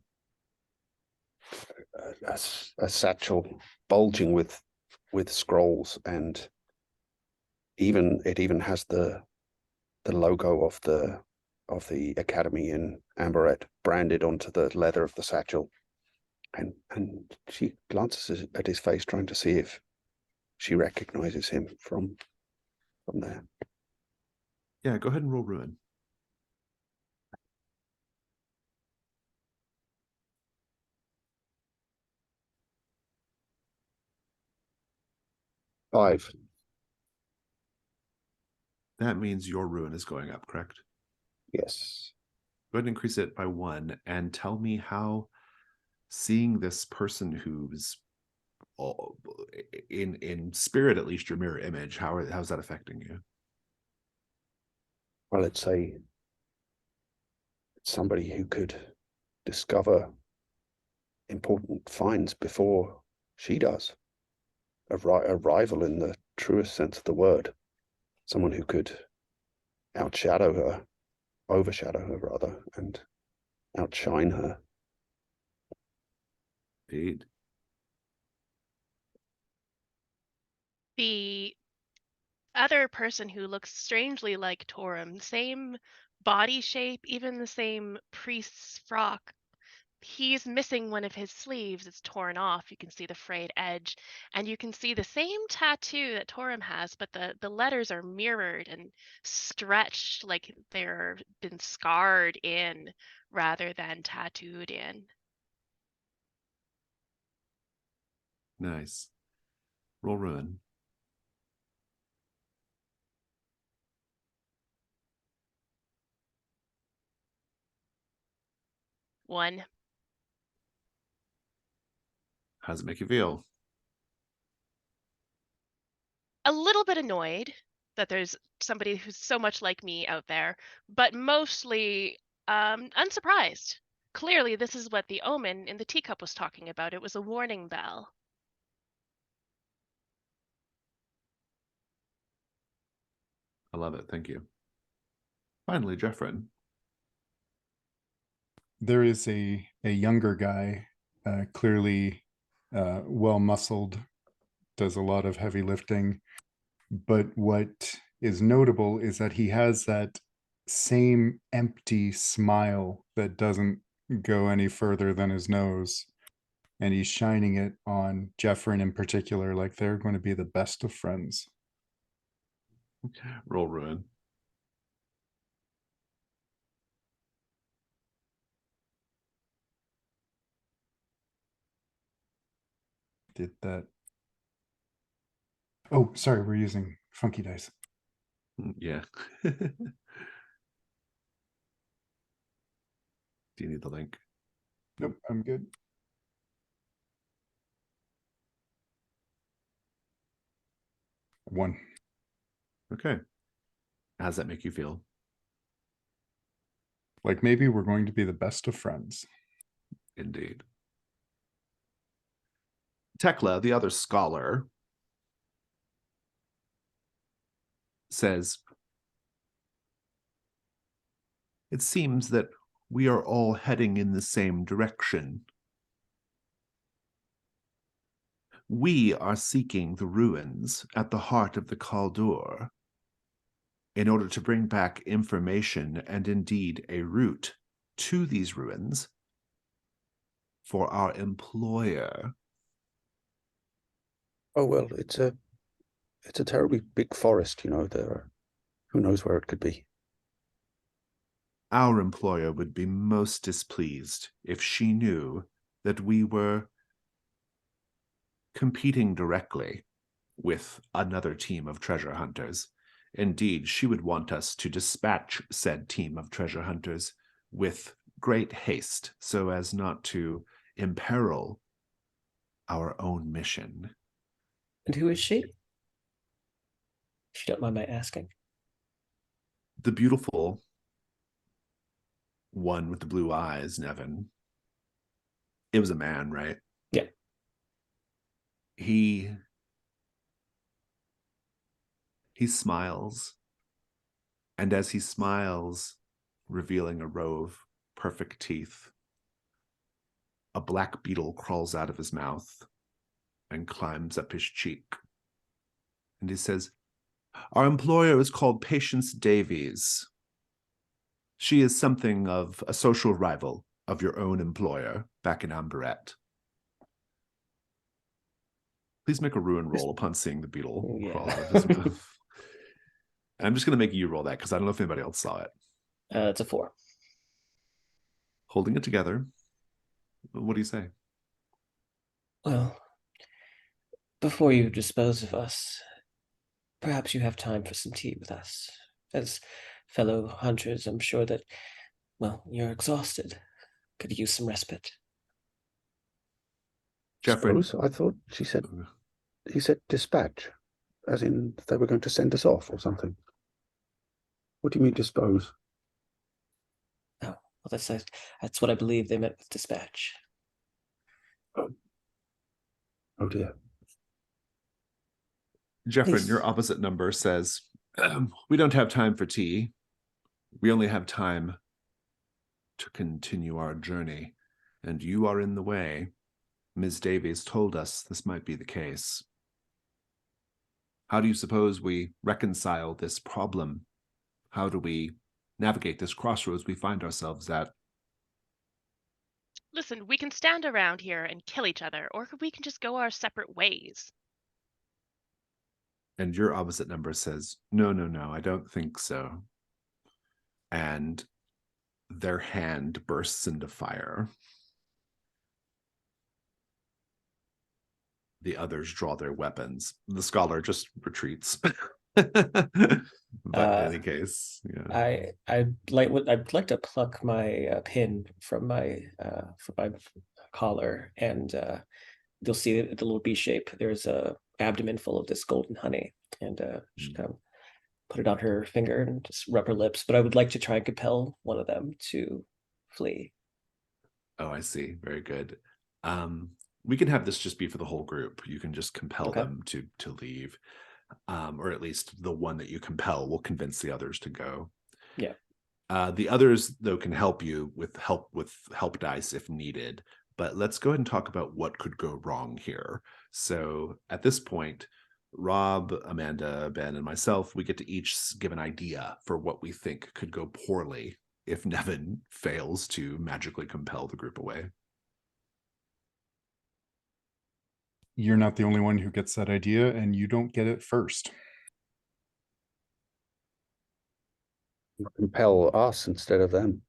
a satchel bulging with scrolls, and it even has the logo of the academy in Amberette branded onto the leather of the satchel. And she glances at his face, trying to see if she recognizes him from there. Yeah, go ahead and roll Ruin. Five. That means your Ruin is going up, correct? Yes. Go ahead and increase it by 1 and tell me how seeing this person who's in spirit, at least your mirror image, how's that affecting you? Well, it's somebody who could discover important finds before she does. A rival in the truest sense of the word. Someone who could overshadow her rather, and outshine her. Indeed. The other person who looks strangely like Torum, same body shape, even the same priest's frock. He's missing one of his sleeves. It's torn off. You can see the frayed edge, and you can see the same tattoo that Torum has, but the letters are mirrored and stretched like they're been scarred in rather than tattooed in. Nice. Roll Ruin. One. How does it make you feel? A little bit annoyed that there's somebody who's so much like me out there, but mostly unsurprised. Clearly, this is what the omen in the teacup was talking about. It was a warning bell. I love it. Thank you. Finally, Jeffrin. There is a younger guy, clearly well muscled, does a lot of heavy lifting. But what is notable is that he has that same empty smile that doesn't go any further than his nose. And he's shining it on Jeffrin in particular, like they're going to be the best of friends. Roll Ruin. Did that. Oh, sorry, we're using funky dice. Yeah. Do you need the link? Nope, I'm good. One. Okay. How does that make you feel? Like maybe we're going to be the best of friends. Indeed. Tekla, the other scholar, says, it seems that we are all heading in the same direction. We are seeking the ruins at the heart of the Kaldur in order to bring back information and indeed a route to these ruins for our employer. Oh well, it's a terribly big forest, you know. Who knows where it could be. Our employer would be most displeased if she knew that we were competing directly with another team of treasure hunters. Indeed, she would want us to dispatch said team of treasure hunters with great haste so as not to imperil our own mission. And who is she? If you don't mind my asking. The beautiful one with the blue eyes, Nevin. It was a man, right? Yeah. He smiles, and as he smiles, revealing a row of perfect teeth, a black beetle crawls out of his mouth and climbs up his cheek. And he says, our employer is called Patience Davies. She is something of a social rival of your own employer back in Amberette. Please make a ruin roll upon seeing the beetle crawl out of his mouth. I'm just going to make you roll that because I don't know if anybody else saw it. It's a 4. Holding it together. What do you say? Well, before you dispose of us, perhaps you have time for some tea with us. As fellow hunters, I'm sure that, well, you're exhausted. Could use some respite. Jeffrey. Suppose I thought he said dispatch, as in they were going to send us off or something. What do you mean dispose? Oh, well, that's what I believe they meant with dispatch. Oh dear. Jeffrey, Please. your opposite number says, we don't have time for tea. We only have time to continue our journey, and you are in the way. Ms. Davies told us this might be the case. How do you suppose we reconcile this problem? How do we navigate this crossroads we find ourselves at? Listen, we can stand around here and kill each other, or we can just go our separate ways. And your opposite number says, no, I don't think so. And their hand bursts into fire. The others draw their weapons. The scholar just retreats. But in any case, yeah. I'd like to pluck my pin from my collar, and you'll see the little B shape. There's a abdomen full of this golden honey, and just kind of put it on her finger and just rub her lips. But I would like to try and compel one of them to flee. Oh, I see. Very good. We can have this just be for the whole group. You can just compel them to leave. Or at least the one that you compel will convince the others to go. Yeah. The others, though, can help you with help dice if needed. But let's go ahead and talk about what could go wrong here. So at this point, Rob, Amanda, Ben, and myself, we get to each give an idea for what we think could go poorly if Nevin fails to magically compel the group away. You're not the only one who gets that idea, and you don't get it first. Compel us instead of them.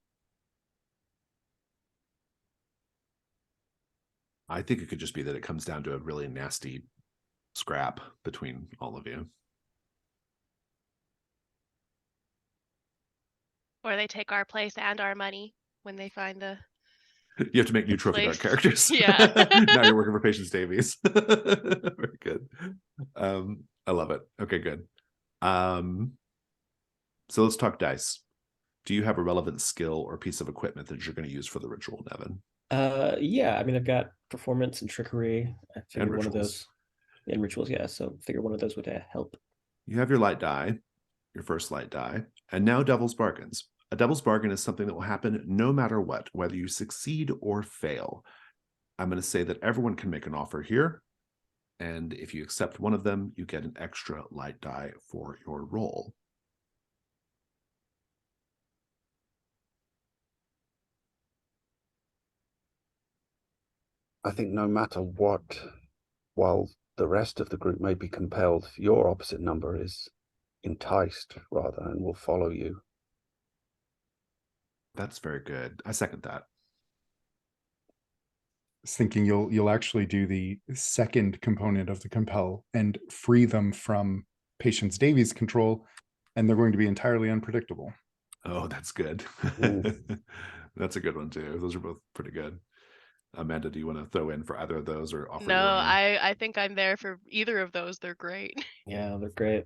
I think it could just be that it comes down to a really nasty scrap between all of you. Or they take our place and our money when they find the You have to make new trophy dark Place. characters. Yeah. Now you're working for Patience Davies. Very good. I love it. Okay, good. So let's talk dice. Do you have a relevant skill or piece of equipment that you're going to use for the ritual, Nevin? Yeah, I mean, I've got performance and trickery. I figured one of rituals. those in rituals, yeah. So figure one of those would help. You have your light die, your first light die, and now devil's bargains. A devil's bargain is something that will happen no matter what, whether you succeed or fail. I'm going to say that everyone can make an offer here, and if you accept one of them, you get an extra light die for your roll. I think no matter what, while the rest of the group may be compelled, your opposite number is enticed rather and will follow you. That's very good. I second that. I was thinking you'll actually do the second component of the compel and free them from Patience Davies' control, and they're going to be entirely unpredictable. Oh, that's good. That's a good one too. Those are both pretty good. Amanda, do you want to throw in for either of those or offer No, your own? I think I'm there for either of those. They're great. Yeah, they're great.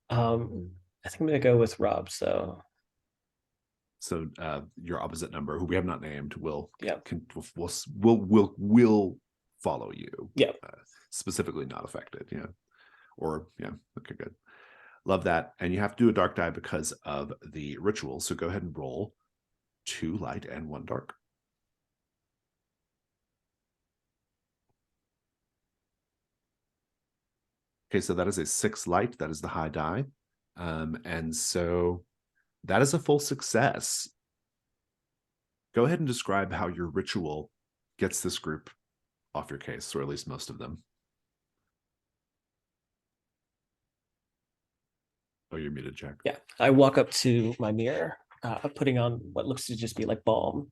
I think I'm gonna go with Rob. So So your opposite number, who we have not named, will Yeah. will follow you. Yeah. Specifically not affected. Yeah. Or yeah. Okay, good. Love that. And you have to do a dark die because of the ritual. So go ahead and roll 2 light and 1 dark. Okay, so that is a 6 light. That is the high die. And so that is a full success. Go ahead and describe how your ritual gets this group off your case, or at least most of them. Oh, you're muted, Jack. yeah, I walk up to my mirror, putting on what looks to just be like balm,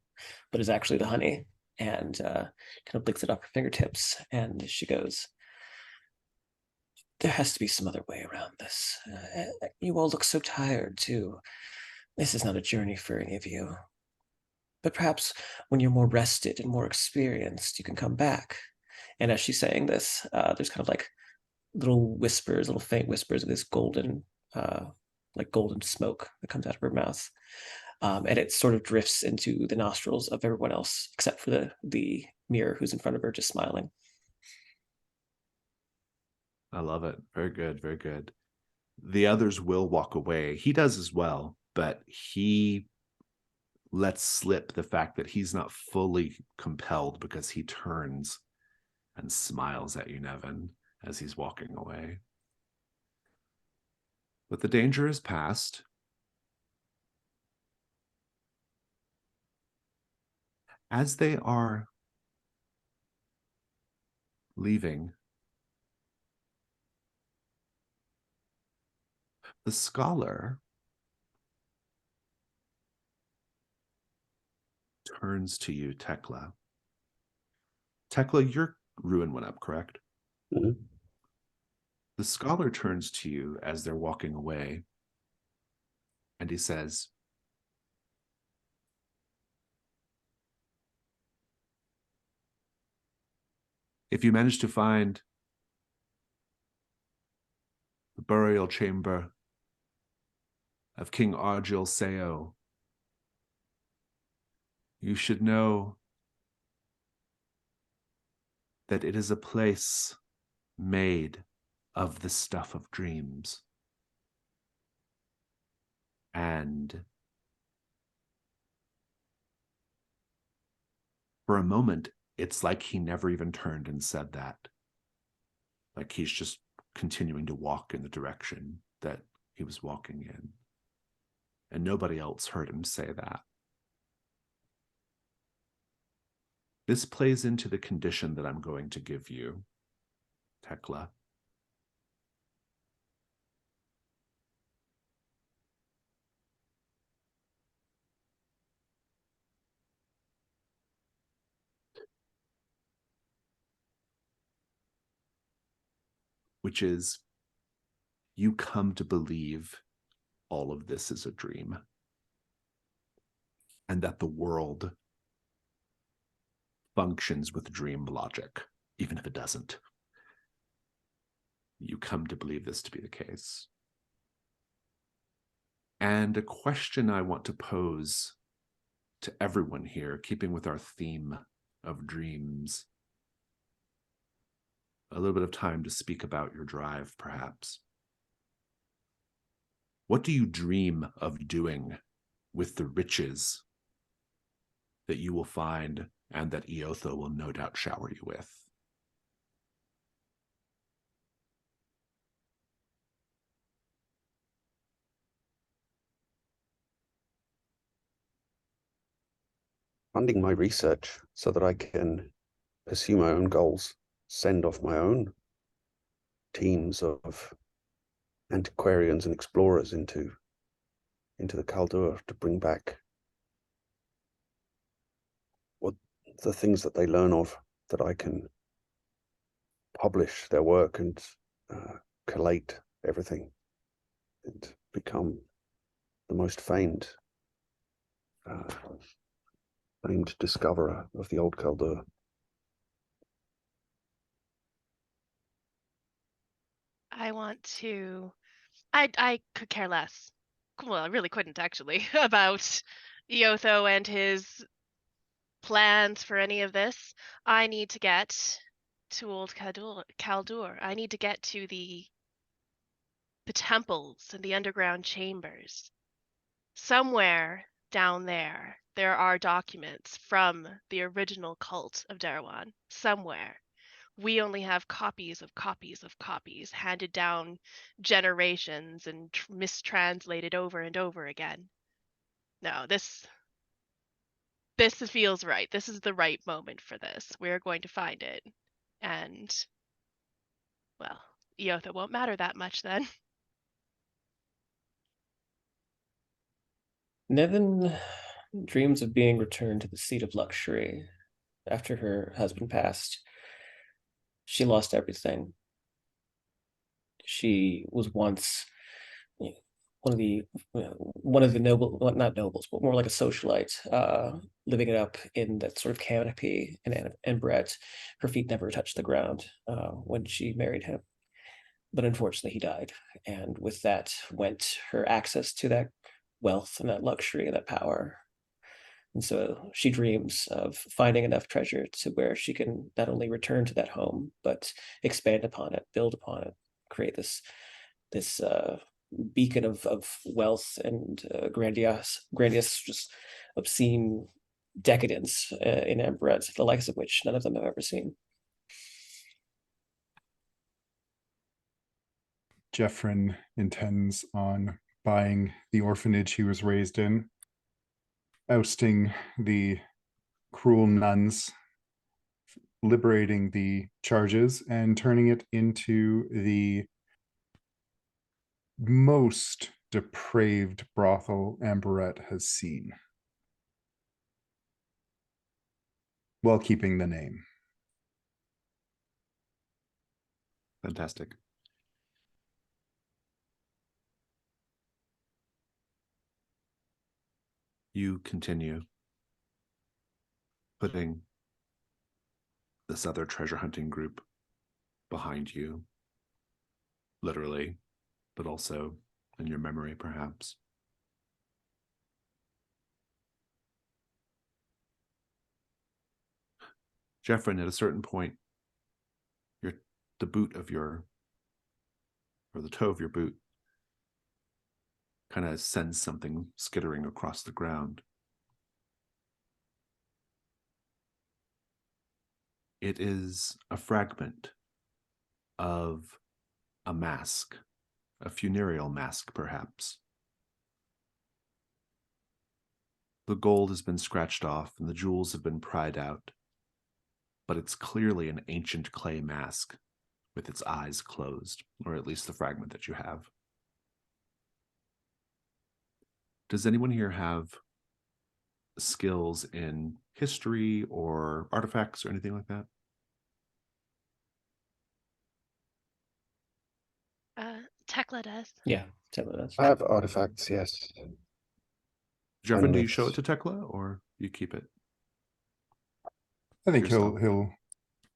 but is actually the honey, and kind of licks it off her fingertips. And she goes, "There has to be some other way around this. You all look so tired too. This is not a journey for any of you. But perhaps when you're more rested and more experienced, you can come back." And as she's saying this, there's kind of like little whispers, little faint whispers of this golden, like golden smoke that comes out of her mouth. And it sort of drifts into the nostrils of everyone else, except for the mirror who's in front of her, just smiling. I love it. Very good. Very good. The others will walk away. He does as well, but he lets slip the fact that he's not fully compelled because he turns and smiles at you, Nevin, as he's walking away. But the danger is past. As they are leaving, the scholar turns to you, Tekla. Tekla, your ruin went up, correct? Mhm. The scholar turns to you as they're walking away, and he says, "If you manage to find the burial chamber of King Argil Seo, you should know that it is a place made of the stuff of dreams. And for a moment, it's like he never even turned and said that. Like he's just continuing to walk in the direction that he was walking in. And nobody else heard him say that. This plays into the condition that I'm going to give you, Tekla. Which is, you come to believe all of this is a dream. And that the world functions with dream logic, even if it doesn't. You come to believe this to be the case. And a question I want to pose to everyone here, keeping with our theme of dreams. A little bit of time to speak about your drive, perhaps. What do you dream of doing with the riches that you will find and that Eotho will no doubt shower you with? Funding my research so that I can pursue my own goals, send off my own teams of antiquarians and explorers into the Kaldur to bring back what the things that they learn of, that I can publish their work and collate everything and become the most famed discoverer of the old Kaldur. I could care less. Well, I really couldn't actually about Eotho and his plans for any of this. I need to get to old Kaldur. I need to get to the temples and the underground chambers. Somewhere down there are documents from the original cult of Darwan. Somewhere. We only have copies of copies of copies handed down generations and mistranslated over and over again. No, this feels right. This is the right moment for this. We're going to find it. And, well, Eotha won't matter that much then. Nevin dreams of being returned to the seat of luxury. After her husband passed, she lost everything. She was once one of the noble, well, not nobles, but more like a socialite, living it up in that sort of canopy and Brett. Her feet never touched the ground when she married him. But unfortunately, he died. And with that went her access to that wealth and that luxury and that power. And so she dreams of finding enough treasure to where she can not only return to that home, but expand upon it, build upon it, create this beacon of wealth and grandiose, just obscene decadence in Emberet, the likes of which none of them have ever seen. Jeffrin intends on buying the orphanage he was raised in, ousting the cruel nuns, liberating the charges, and turning it into the most depraved brothel Amberet has seen, while keeping the name. Fantastic. You continue putting this other treasure hunting group behind you, literally, but also in your memory, perhaps. Jeffrin, at a certain point, the toe of your boot kind of sends something skittering across the ground. It is a fragment of a mask, a funereal mask, perhaps. The gold has been scratched off and the jewels have been pried out, but it's clearly an ancient clay mask with its eyes closed, or at least the fragment that you have. Does anyone here have skills in history or artifacts or anything like that? Tekla does. Yeah, Tekla does. I have artifacts, yes. Jeffrin, do you show it to Tekla or you keep it? I think yourself.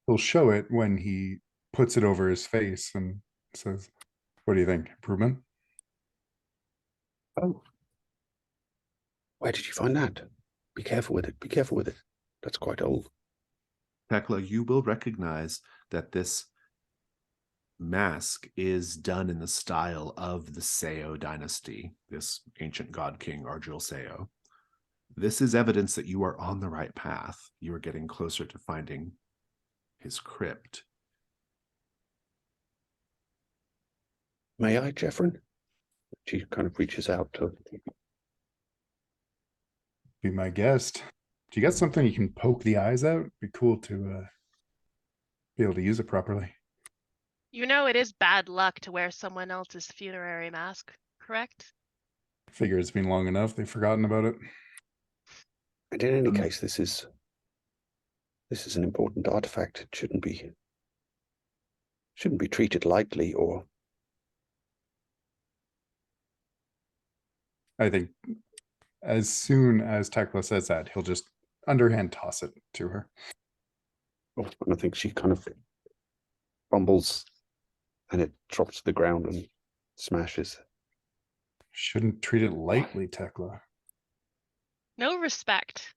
he'll show it when he puts it over his face and says, "What do you think? Improvement?" Oh, where did you find that? Be careful with it. Be careful with it. That's quite old. Tekla, you will recognize that this mask is done in the style of the Seo dynasty, this ancient god king Argil Seo. This is evidence that you are on the right path. You are getting closer to finding his crypt. May I, Jeffrin? She kind of reaches out to. Be my guest. Do you got something you can poke the eyes out? Be cool to be able to use it properly. You know it is bad luck to wear someone else's funerary mask, correct? Figure it's been long enough. They've forgotten about it. And in any case, this is an important artifact. It shouldn't be treated lightly or. I think as soon as Tekla says that, he'll just underhand toss it to her. And I think she kind of fumbles and it drops to the ground and smashes. Shouldn't treat it lightly, Tekla. No respect.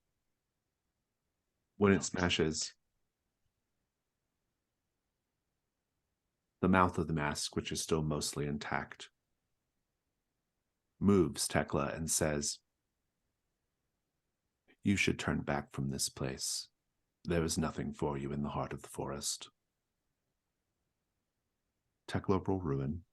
When it smashes, the mouth of the mask, which is still mostly intact, moves Tekla and says, "You should turn back from this place. There is nothing for you in the heart of the forest." Tekla, roll ruin.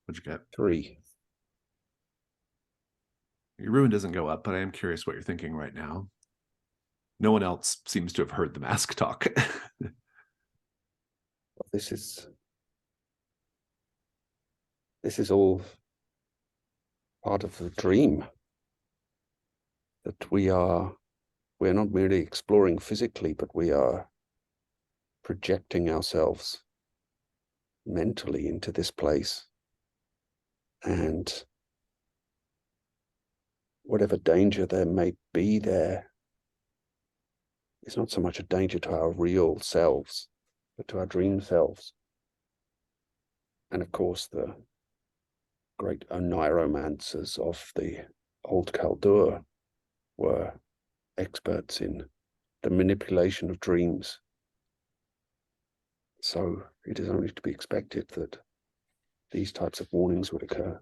What'd you get? 3. Your ruin doesn't go up, but I am curious what you're thinking right now. No one else seems to have heard the mask talk. This is all part of the dream that we're not merely exploring physically, but we are projecting ourselves mentally into this place. And whatever danger there may be there is not so much a danger to our real selves, but to our dream selves. And of course, the great oneiromancers of the old Kaldur were experts in the manipulation of dreams. So it is only to be expected that these types of warnings would occur.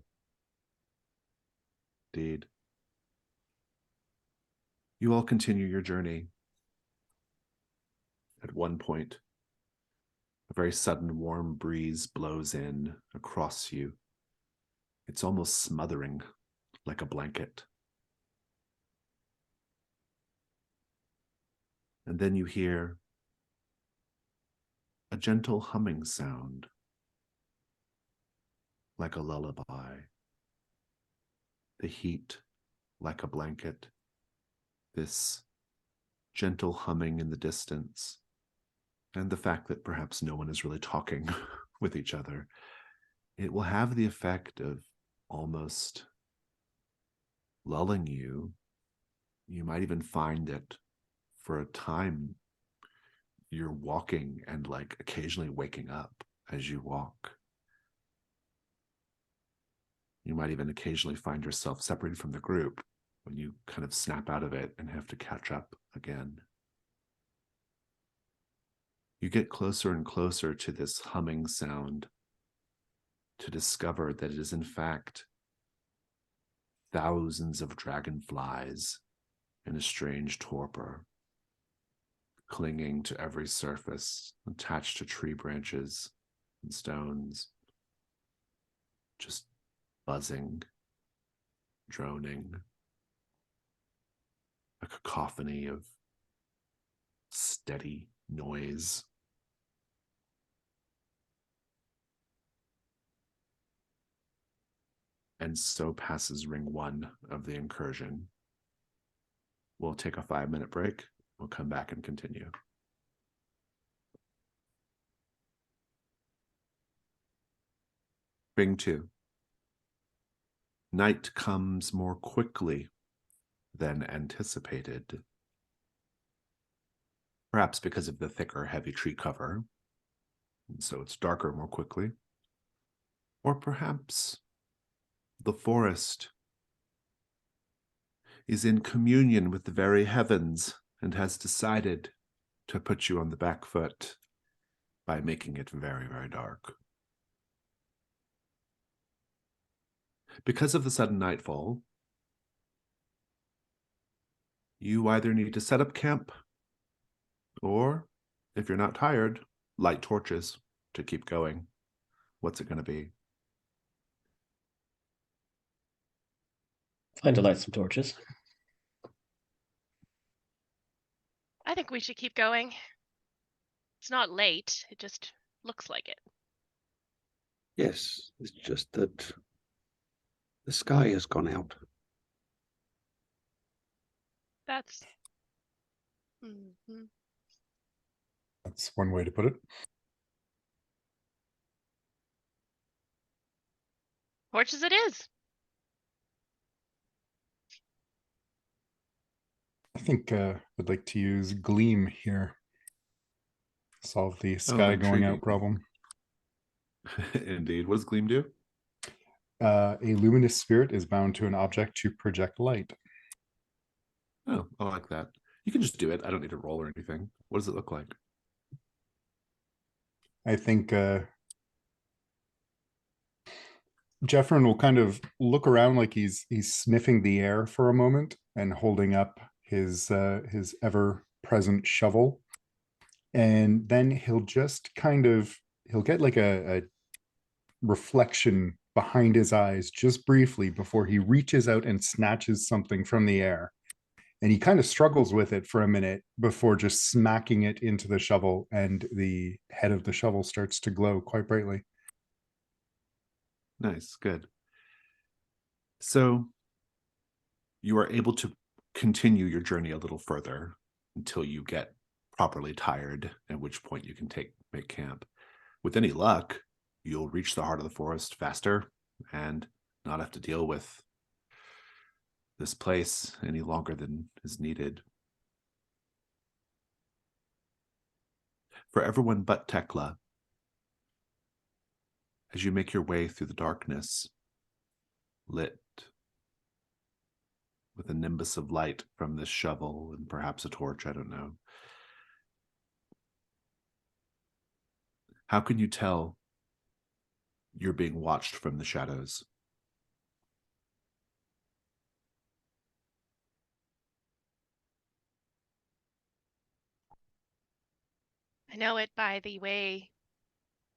Indeed. You all continue your journey. At one point, a very sudden warm breeze blows in across you. It's almost smothering, like a blanket. And then you hear a gentle humming sound, like a lullaby. The heat, like a blanket. This gentle humming in the distance. And the fact that perhaps no one is really talking with each other. It will have the effect of almost lulling you. You might even find that for a time you're walking and like occasionally waking up as you walk. You might even occasionally find yourself separated from the group when you kind of snap out of it and have to catch up again. You get closer and closer to this humming sound to discover that it is in fact thousands of dragonflies in a strange torpor, clinging to every surface, attached to tree branches and stones, just buzzing, droning, a cacophony of steady noise. And so passes ring 1 of the incursion. We'll take a 5-minute break. We'll come back and continue. Ring 2. Night comes more quickly than anticipated. Perhaps because of the thicker, heavy tree cover, and so it's darker more quickly. Or perhaps the forest is in communion with the very heavens and has decided to put you on the back foot by making it very, very dark. Because of the sudden nightfall, you either need to set up camp or, if you're not tired, light torches to keep going. What's it going to be? Fine to light some torches. I think we should keep going. It's not late, it just looks like it. Yes, it's just that the sky has gone out. That's... Mhm. That's one way to put it. Torches it is. I think I'd like to use gleam here. Solve the sky going out intriguing. problem. Indeed. What does Gleam do? A luminous spirit is bound to an object to project light. Oh, I like that. You can just do it. I don't need to roll or anything. What does it look like? I think Jeffrin will kind of look around like he's sniffing the air for a moment and holding up his ever present shovel, and then he'll get like a reflection behind his eyes just briefly before he reaches out and snatches something from the air. And he kind of struggles with it for a minute before just smacking it into the shovel, and the head of the shovel starts to glow quite brightly. Nice, good. So you are able to continue your journey a little further until you get properly tired, at which point you can make camp. With any luck, you'll reach the heart of the forest faster and not have to deal with this place any longer than is needed. For everyone but Tekla, as you make your way through the darkness, lit with a nimbus of light from this shovel and perhaps a torch, I don't know. How can you tell you're being watched from the shadows? I know it by the way,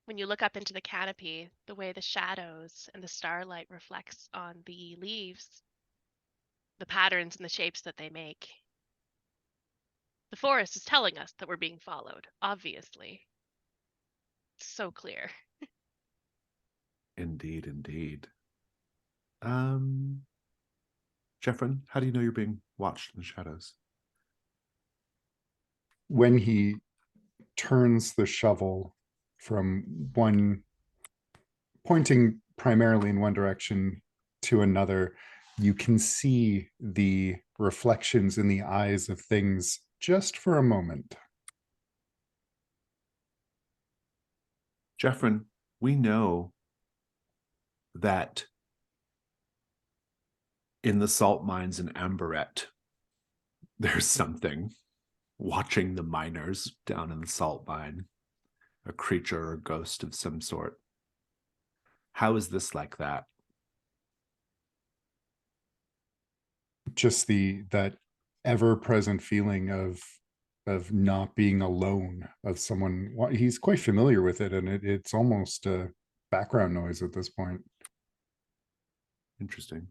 when you look up into the canopy, the way the shadows and the starlight reflects on the leaves, the patterns and the shapes that they make. The forest is telling us that we're being followed, obviously. It's so clear. Indeed, indeed. Jeffrin, how do you know you're being watched in the shadows? When he turns the shovel from one, pointing primarily in one direction to another, you can see the reflections in the eyes of things just for a moment. Jeffrin, we know that in the salt mines in Amberette, there's something watching the miners down in the salt mine, a creature or ghost of some sort. How is this like that? Just that ever-present feeling of not being alone, of someone. He's quite familiar with it, and it's almost a background noise at this point. Interesting.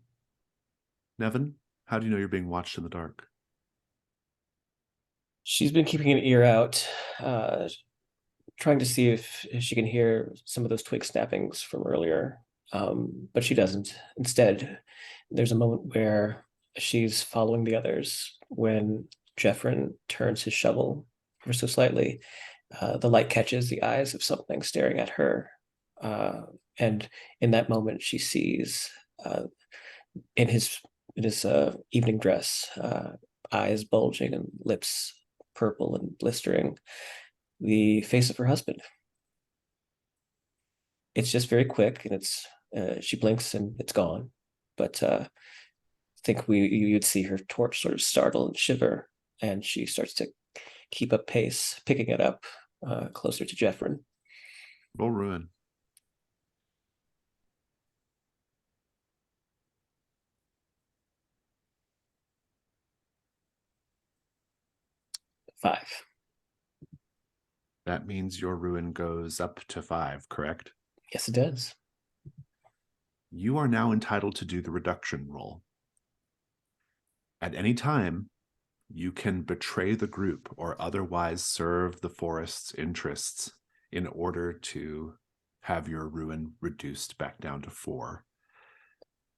Nevin, how do you know you're being watched in the dark? She's been keeping an ear out, trying to see if she can hear some of those twig snappings from earlier, but she doesn't. Instead, there's a moment where she's following the others when Jeffrin turns his shovel ever so slightly, the light catches the eyes of something staring at her. And in that moment, she sees in his evening dress, eyes bulging and lips purple and blistering, the face of her husband. It's just very quick, and she blinks and it's gone. But I think you'd see her torch sort of startle and shiver, and she starts to keep up pace, picking it up closer to Jeffrin. Roll ruin. Five. That means your ruin goes up to 5, correct? Yes, it does. You are now entitled to do the reduction roll. At any time, you can betray the group or otherwise serve the forest's interests in order to have your ruin reduced back down to 4.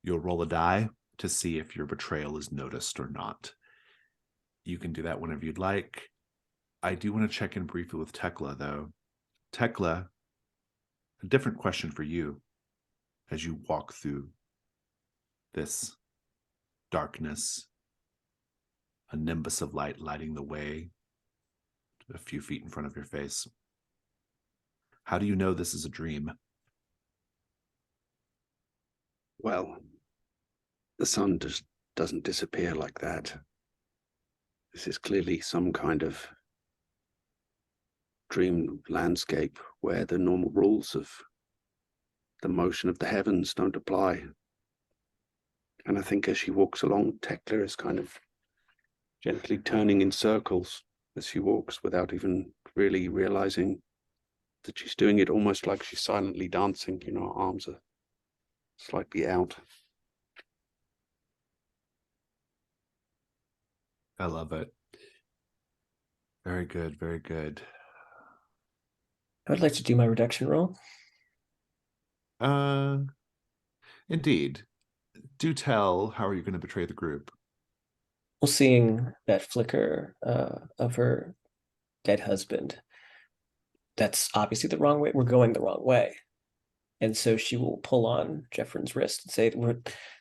You'll roll a die to see if your betrayal is noticed or not. You can do that whenever you'd like. I do want to check in briefly with Tekla, though. Tekla, a different question for you as you walk through this darkness, a nimbus of light lighting the way a few feet in front of your face. How do you know this is a dream? Well, the sun just doesn't disappear like that. This is clearly some kind of dream landscape where the normal rules of the motion of the heavens don't apply. And I think as she walks along, Tekla is kind of gently turning in circles as she walks without even really realizing that she's doing it, almost like she's silently dancing. You know, her arms are slightly out. I love it. Very good, very good. I would like to do my reduction roll. Indeed. Do tell, how are you going to betray the group? Well, seeing that flicker of her dead husband, that's obviously the wrong way. We're going the wrong way. And so she will pull on Jeffrin's wrist and say,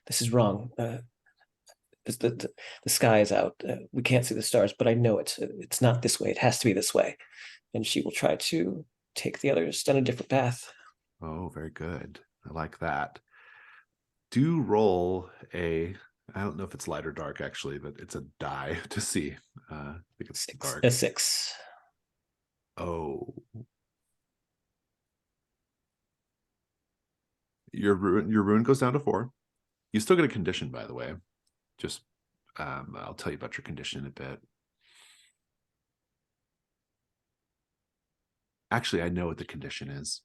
this is wrong. The sky is out. We can't see the stars, but I know it's not this way. It has to be this way. And she will try to take the others down a different path. Oh, very good. I like that. Do roll I don't know if it's light or dark, actually, but it's a die to see. I think it's dark. A 6. Oh. Your ruin goes down to 4. You still get a condition, by the way. Just, I'll tell you about your condition in a bit. Actually, I know what the condition is.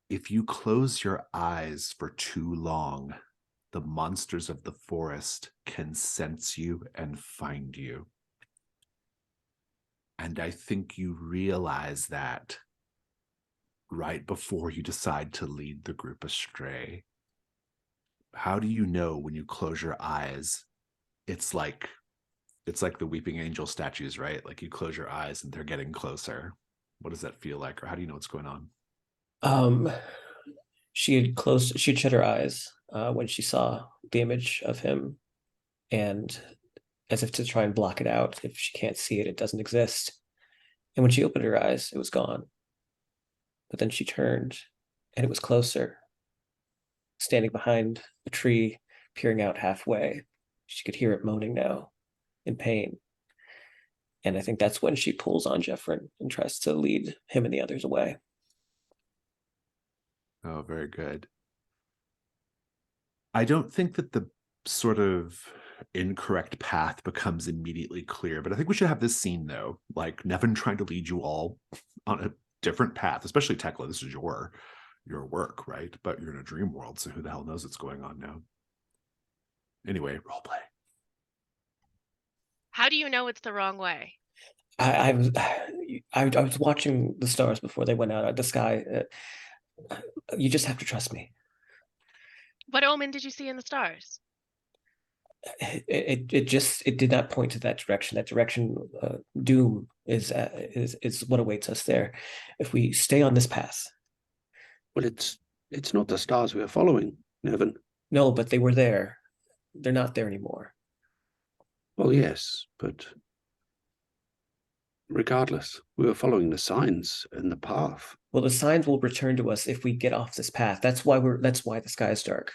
If you close your eyes for too long, the monsters of the forest can sense you and find you. And I think you realize that right before you decide to lead the group astray. How do you know when you close your eyes? It's like the weeping angel statues, right? Like you close your eyes and they're getting closer. What does that feel like? Or how do you know what's going on? She had shut her eyes when she saw the image of him, and as if to try and block it out. If she can't see it, it doesn't exist. And when she opened her eyes, it was gone. But then she turned, and it was closer, standing behind a tree, peering out halfway. She could hear it moaning now, in pain. And I think that's when she pulls on Jeffrin and tries to lead him and the others away. Oh, very good. I don't think that the sort of incorrect path becomes immediately clear, but I think we should have this scene, though, like Nevin trying to lead you all on a different path, especially Tekla. This is your work, right? But you're in a dream world, so who the hell knows what's going on now? Anyway, role play. How do you know it's the wrong way? I was watching the stars before they went out. The sky. You just have to trust me. What omen did you see in the stars? It did not point to that direction. That direction, doom is what awaits us there. If we stay on this path. Well, it's not the stars we are following, Nevin. No, but they were there. They're not there anymore. Well, yes, but regardless, we were following the signs and the path. Well, the signs will return to us if we get off this path. That's why the sky is dark.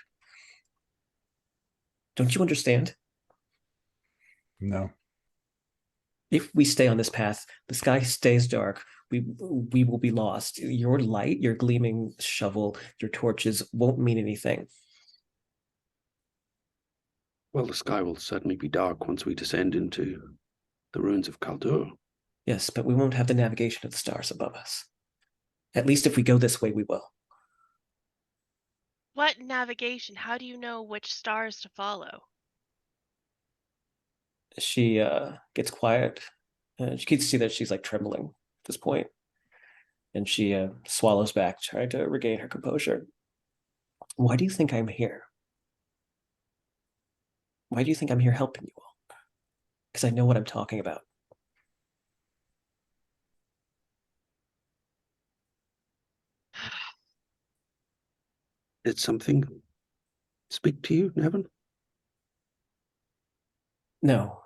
Don't you understand? No. If we stay on this path, the sky stays dark. We will be lost. Your light, your gleaming shovel, your torches won't mean anything. Well, the sky will certainly be dark once we descend into the ruins of Kaldur. Yes, but we won't have the navigation of the stars above us. At least if we go this way, we will. What navigation? How do you know which stars to follow? She gets quiet. She can see that she's like trembling at this point. And she swallows back, trying to regain her composure. Why do you think I'm here? Why do you think I'm here helping you all? Because I know what I'm talking about. Did something speak to you, Nevin? No.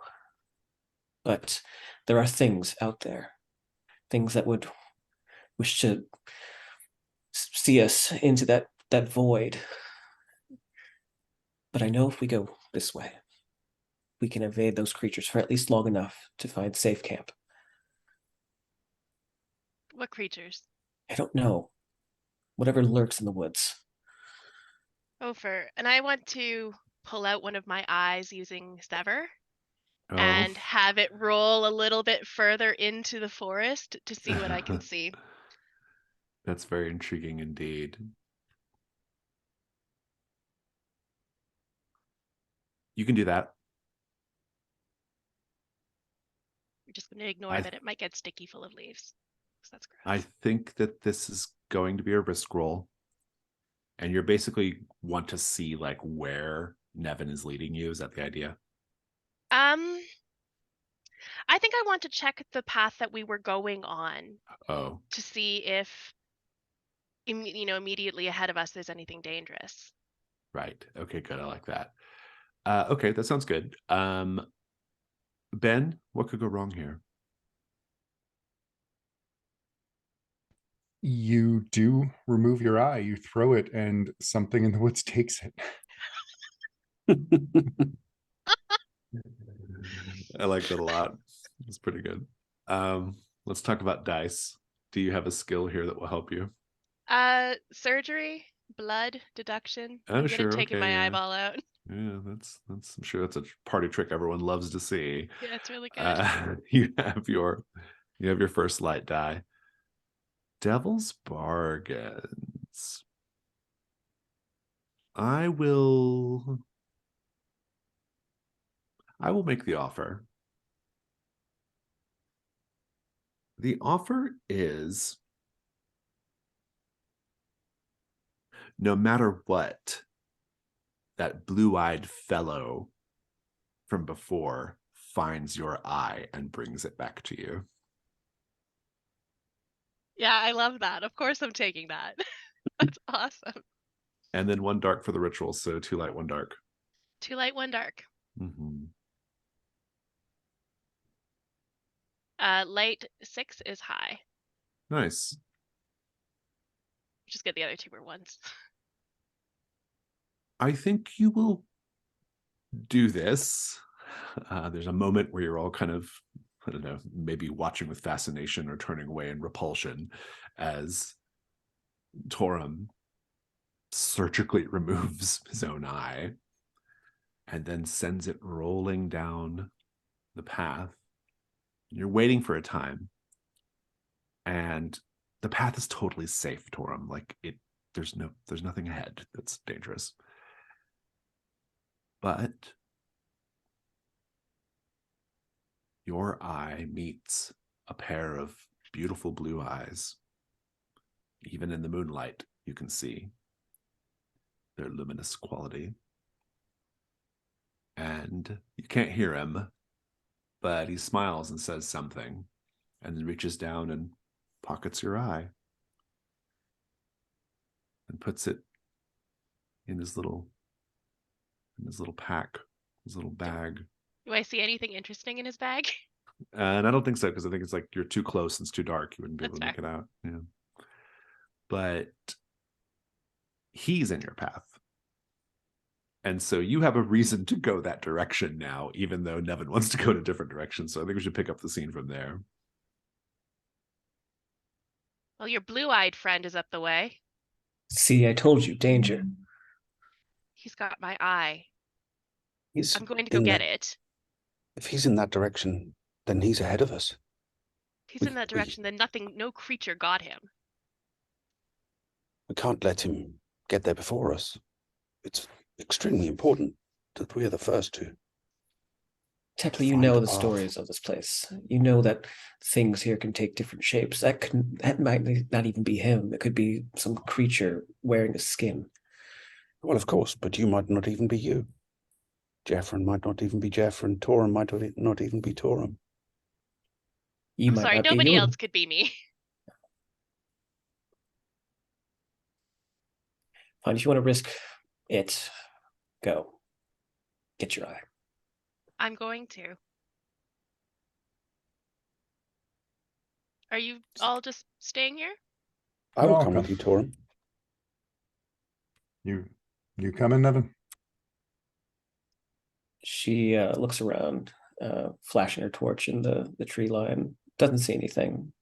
But there are things out there. Things that would wish to see us into that void. But I know if we go this way, we can evade those creatures for at least long enough to find safe camp. What creatures? I don't know. Whatever lurks in the woods. Ophir. And I want to pull out one of my eyes using Sever Oh, and have it roll a little bit further into the forest to see what I can see. that's very intriguing indeed. You can do that. I'm just going to ignore that it might get sticky full of leaves. 'Cause that's gross. I think that this is going to be a risk roll. And you're basically want to see like where Nevin is leading you. Is that the idea? I think I want to check the path that we were going on Oh, to see if, immediately ahead of us there's anything dangerous. right. Okay, good. I like that. Okay, that sounds good. Ben, what could go wrong here? You do remove your eye, you throw it, and something in the woods takes it. I like that a lot. It's pretty good. Let's talk about dice. Do you have a skill here that will help you? Surgery, blood, deduction. Oh, I'm good sure. at taking Okay, my yeah. eyeball out. Yeah, that's I'm sure that's a party trick everyone loves to see. Yeah, it's really good. You have your first light die. Devil's bargains. I will make the offer. The offer is no matter what, that blue-eyed fellow from before finds your eye and brings it back to you. Yeah, I love that. Of course I'm taking that. That's awesome. And then 1 dark for the ritual, so 2 light, 1 dark. 2 light, 1 dark. Mm-hmm. Light 6 is high. Nice. Just get the other 2 were 1s. I think you will do this. There's a moment where you're all kind of, I don't know, maybe watching with fascination or turning away in repulsion as Torum surgically removes his own eye and then sends it rolling down the path. You're waiting for a time, and the path is totally safe, Torum. Like there's nothing ahead that's dangerous. But your eye meets a pair of beautiful blue eyes. Even in the moonlight, you can see their luminous quality. And And you can't hear him, but he smiles and says something, and then reaches down and pockets your eye and puts it in his little pack, his little bag. Do I see anything interesting in his bag? And I don't think so, because I think it's like you're too close and it's too dark. You wouldn't be able That's to fair. make it out. Yeah. But he's in your path. And so you have a reason to go that direction now, even though Nevin wants to go in a different direction. So I think we should pick up the scene from there. Well, your blue-eyed friend is up the way. See, I told you, danger. He's got my eye. He's I'm going to go in get that- it. If he's in that direction, then he's ahead of us. If he's We- in that we- direction, then no creature got him. We can't let him get there before us. It's extremely important that we are the first to. Tekla, you find know a the path. stories of this place. You know that things here can take different shapes. That might not even be him. It could be some creature wearing a skin. Well, of course, but you might not even be you. Jeffrin might not even be Jeffrin. Torum might not even be Torum. You I'm might sorry, not be nobody you. else could be me. Fine, if you want to risk it, go. Get your eye. I'm going to. Are you all just staying here? I will I'll come with you, Torum. You coming, Nevin? She looks around, flashing her torch in the tree line. Doesn't see anything,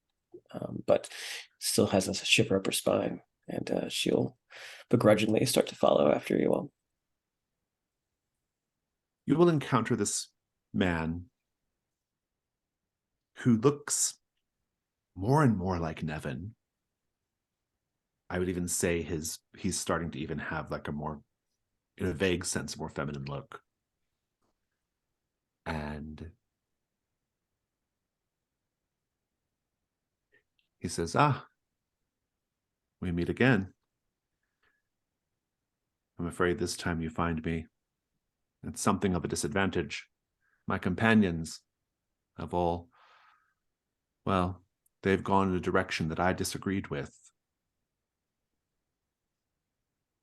but still has a shiver up her spine, and she'll begrudgingly start to follow after you all. You will encounter this man who looks more and more like Nevin. I would even say he's starting to even have like in a vague sense, more feminine look. And he says, we meet again. I'm afraid this time you find me at something of a disadvantage. My companions have all, well, they've gone in a direction that I disagreed with.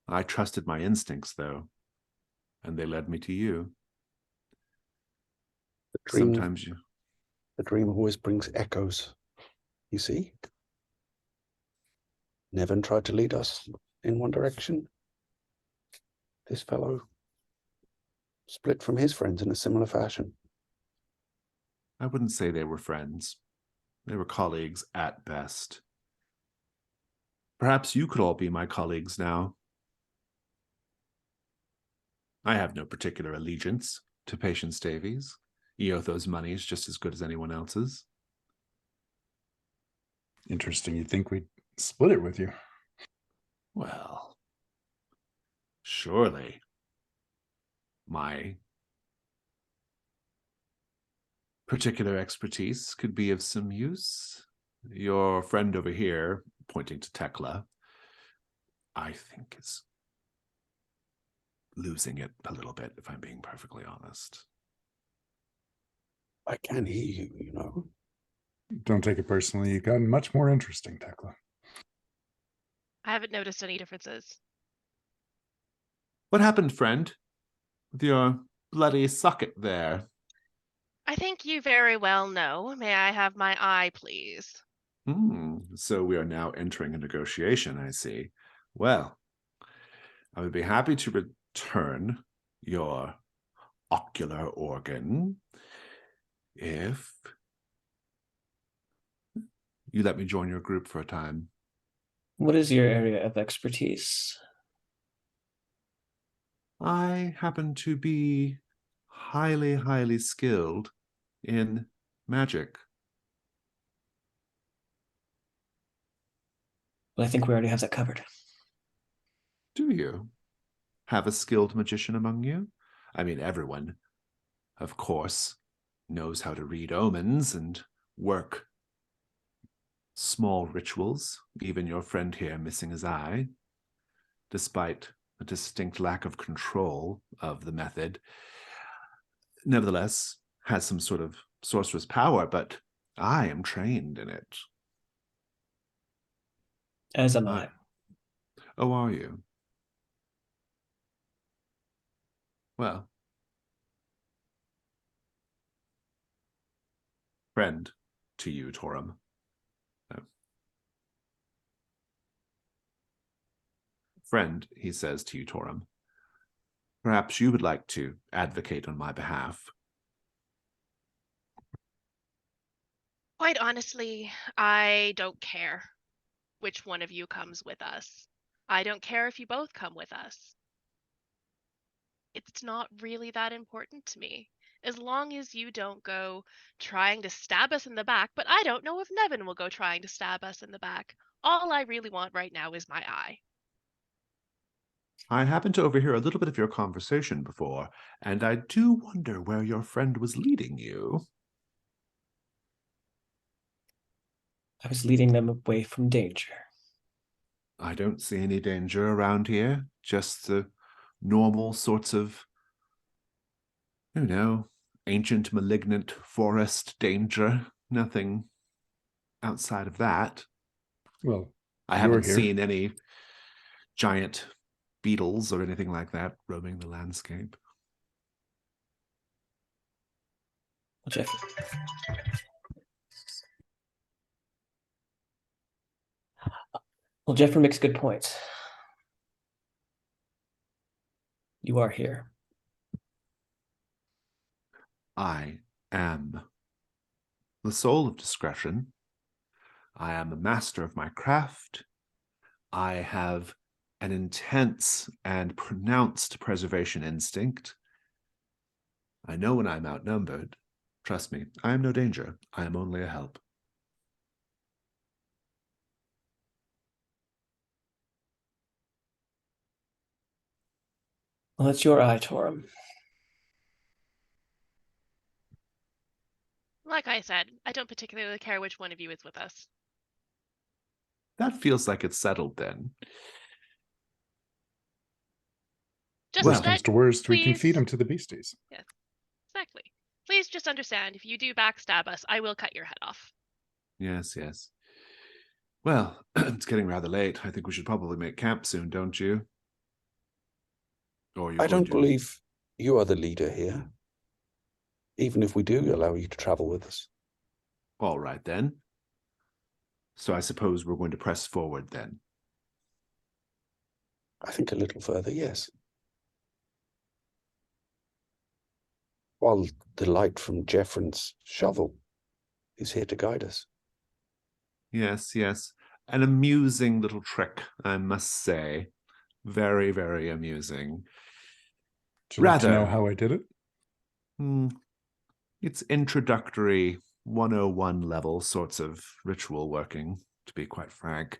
I trusted my instincts, though, and they led me to you. Sometimes you... The dream always brings echoes. You see? Nevin tried to lead us in one direction. This fellow split from his friends in a similar fashion. I wouldn't say they were friends. They were colleagues at best. Perhaps you could all be my colleagues now. I have no particular allegiance to Patience Davies. Eotho's money is just as good as anyone else's. Interesting. You'd think we'd split it with you. Well, surely my particular expertise could be of some use. Your friend over here, pointing to Tekla, I think is losing it a little bit, if I'm being perfectly honest. I can hear you, you know. Don't take it personally. You've gotten much more interesting, Tekla. I haven't noticed any differences. What happened, friend, with your bloody socket there? I think you very well know. May I have my eye, please? So we are now entering a negotiation, I see. Well, I would be happy to return your ocular organ if you let me join your group for a time. What is your area of expertise? I happen to be highly, highly skilled in magic. Well, I think we already have that covered. Do you have a skilled magician among you? I mean, everyone, of course, knows how to read omens and work small rituals, even your friend here missing his eye, despite a distinct lack of control of the method. nevertheless has some sort of sorcerer's power, but I am trained in it. As am I. Oh, are you? Well, friend to you, Torum. Oh. Friend, he says to you, Torum. Perhaps you would like to advocate on my behalf. Quite honestly, I don't care which one of you comes with us. I don't care if you both come with us. It's not really that important to me. As long as you don't go trying to stab us in the back, but I don't know if Nevin will go trying to stab us in the back. All I really want right now is my eye. I happened to overhear a little bit of your conversation before, and I do wonder where your friend was leading you. I was leading them away from danger. I don't see any danger around here, just the normal sorts of, ancient malignant forest danger. Nothing outside of that. Well, I you're haven't here. seen any giant beetles or anything like that roaming the landscape. Well, Jeffrey makes good points. You are here. I am the soul of discretion. I am a master of my craft. I have an intense and pronounced preservation instinct. I know when I'm outnumbered. Trust me, I am no danger. I am only a help. Well, it's your eye, Torum. Like I said, I don't particularly care which one of you is with us. That feels like it's settled then. Just Worst Well, comes to worst, we can please. feed them to the beasties. Yes, exactly. Please just understand, if you do backstab us, I will cut your head off. Yes, yes. Well, it's getting rather late. I think we should probably make camp soon, don't you? Or I don't do. believe you are the leader here, even if we do allow you to travel with us. All right, then. So I suppose we're going to press forward then. I think a little further, yes. While the light from Jeffrin's shovel is here to guide us. Yes, yes. An amusing little trick, I must say. Very, very amusing. Would you like to know how I did it? It's introductory 101 level sorts of ritual working, to be quite frank.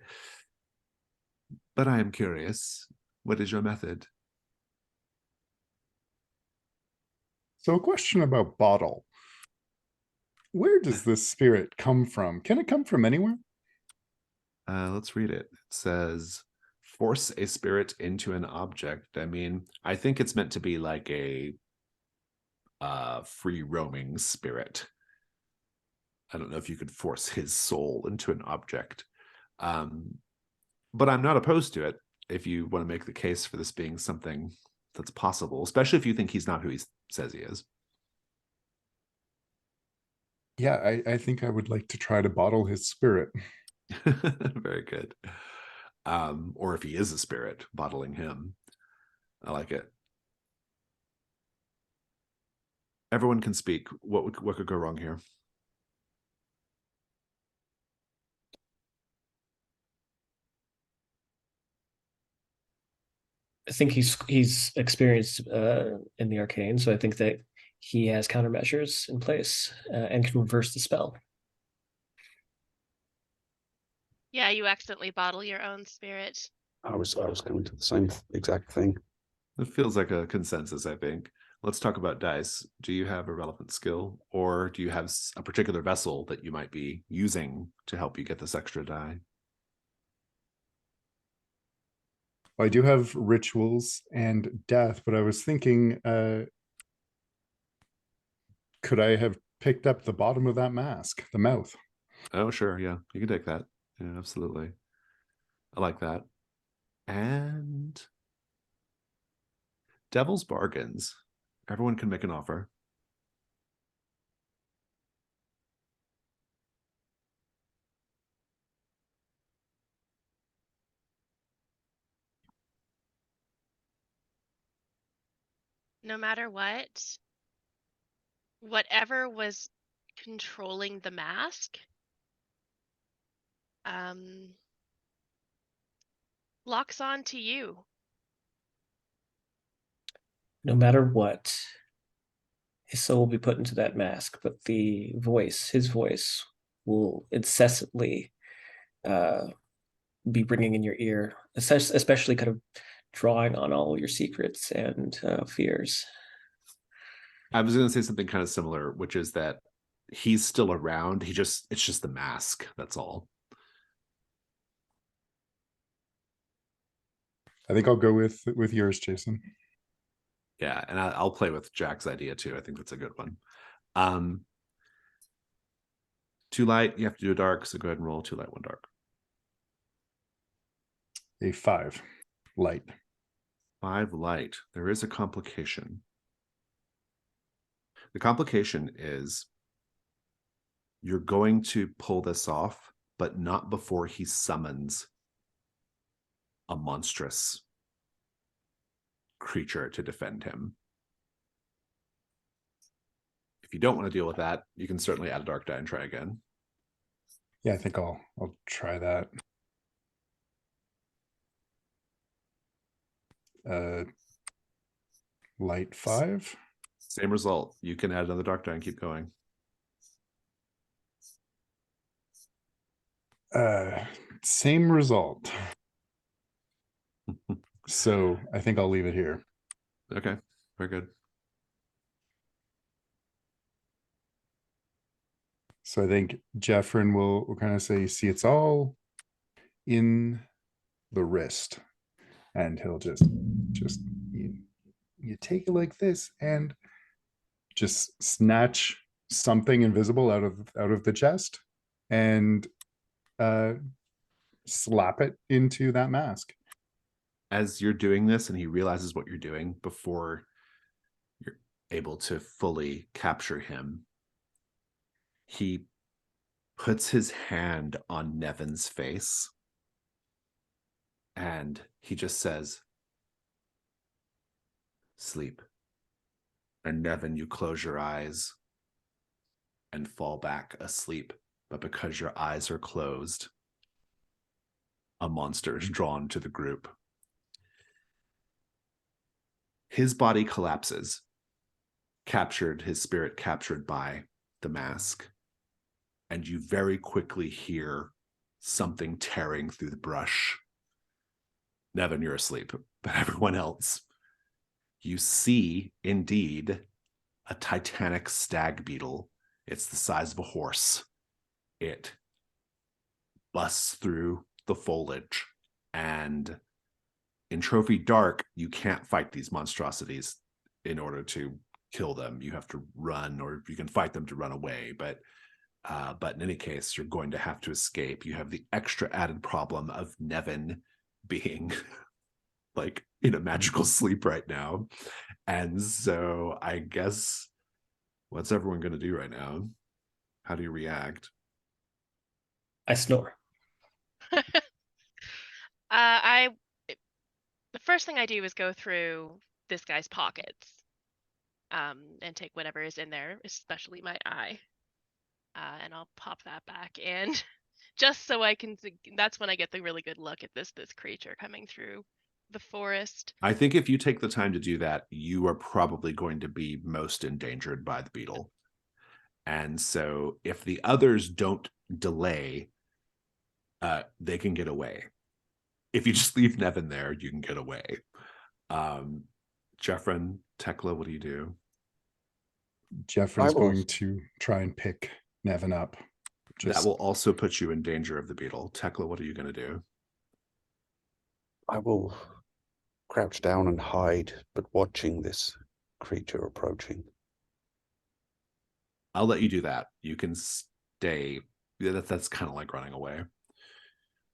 But I am curious. What is your method? So a question about bottle. Where does this spirit come from? Can it come from anywhere? Let's read it. It says, force a spirit into an object. I mean, I think it's meant to be like a free roaming spirit. I don't know if you could force his soul into an object. But I'm not opposed to it if you want to make the case for this being something that's possible, especially if you think he's not who he says he is. Yeah, I think I would like to try to bottle his spirit. Very good. Or if he is a spirit, bottling him. I like it. Everyone can speak. What could go wrong here? I think he's experienced in the arcane, so I think that he has countermeasures in place and can reverse the spell. Yeah, you accidentally bottle your own spirit. I was coming to the same exact thing. It feels like a consensus, I think. Let's talk about dice. Do you have a relevant skill, or do you have a particular vessel that you might be using to help you get this extra die? I do have rituals and death, but I was thinking could I have picked up the bottom of that mask, the mouth? Oh, sure. Yeah, you can take that. Yeah, absolutely. I like that. And Devil's Bargains. Everyone can make an offer. No matter what, whatever was controlling the mask, locks on to you. No matter what, his soul will be put into that mask, but the voice, his voice, will incessantly be ringing in your ear, especially kind of drawing on all your secrets and fears. I was going to say something kind of similar, which is that he's still around. It's just the mask. That's all. I think I'll go with yours, Jason. Yeah, and I'll play with Jack's idea too. I think that's a good one. 2 light, you have to do a dark, so go ahead and roll 2 light, 1 dark. A 5 light. 5 light. There is a complication. The complication is you're going to pull this off, but not before he summons a monstrous creature to defend him. If you don't want to deal with that, you can certainly add a dark die and try again. Yeah, I think I'll try that. Light 5. Same result. You can add another dark die and keep going. Same result. So I think I'll leave it here. Okay, very good. So I think Jeffrin will kind of say, see, it's all in the wrist. And he'll just you take it like this and just snatch something invisible out of the chest and slap it into that mask. As you're doing this and he realizes what you're doing before you're able to fully capture him, he puts his hand on Nevin's face and he just says, sleep. And Nevin, you close your eyes and fall back asleep. But because your eyes are closed, a monster is drawn to the group. His body collapses, his spirit captured by the mask. And you very quickly hear something tearing through the brush. Nevin, you're asleep, but everyone else, you see indeed a titanic stag beetle. It's the size of a horse. It busts through the foliage, and in Trophy Dark, you can't fight these monstrosities in order to kill them. You have to run, or you can fight them to run away, but in any case, you're going to have to escape. You have the extra added problem of Nevin being like in a magical sleep right now. And so I guess, what's everyone going to do right now? How do you react? I snore. The first thing I do is go through this guy's pockets, and take whatever is in there, especially my eye. And I'll pop that back in just so I can, that's when I get the really good look at this creature coming through the forest. I think if you take the time to do that, you are probably going to be most endangered by the beetle. And so if the others don't delay, they can get away. If you just leave Nevin there, you can get away. Jeffrin, Tekla, what do you do? Jeffrin's going to try and pick Nevin up. That will also put you in danger of the beetle. Tekla, what are you going to do? I will crouch down and hide, but watching this creature approaching. I'll let you do that. You can stay. Yeah, that's kind of like running away.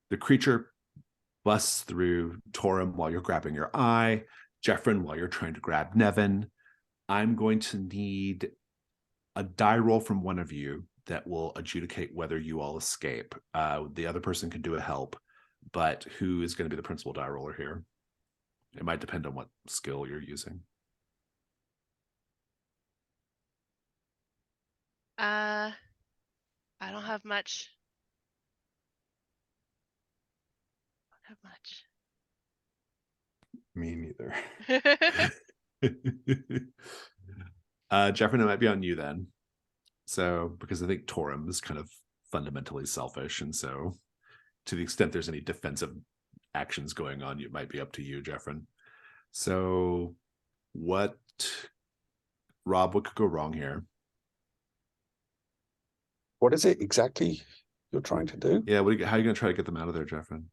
The creature busts through Torum while you're grabbing your eye, Jeffrin while you're trying to grab Nevin. I'm going to need a die roll from one of you that will adjudicate whether you all escape. The other person can do a help, but who is going to be the principal die roller here? It might depend on what skill you're using. I don't have much. I don't Me neither. have much. Jeffrin, it might be on you then. So, because I think Torum is kind of fundamentally selfish, and so to the extent there's any defensive actions going on, it might be up to you, Jeffrin. So, Rob, what could go wrong here? What is it exactly you're trying to do? Yeah, how are you going to try to get them out of there, Jeffrin?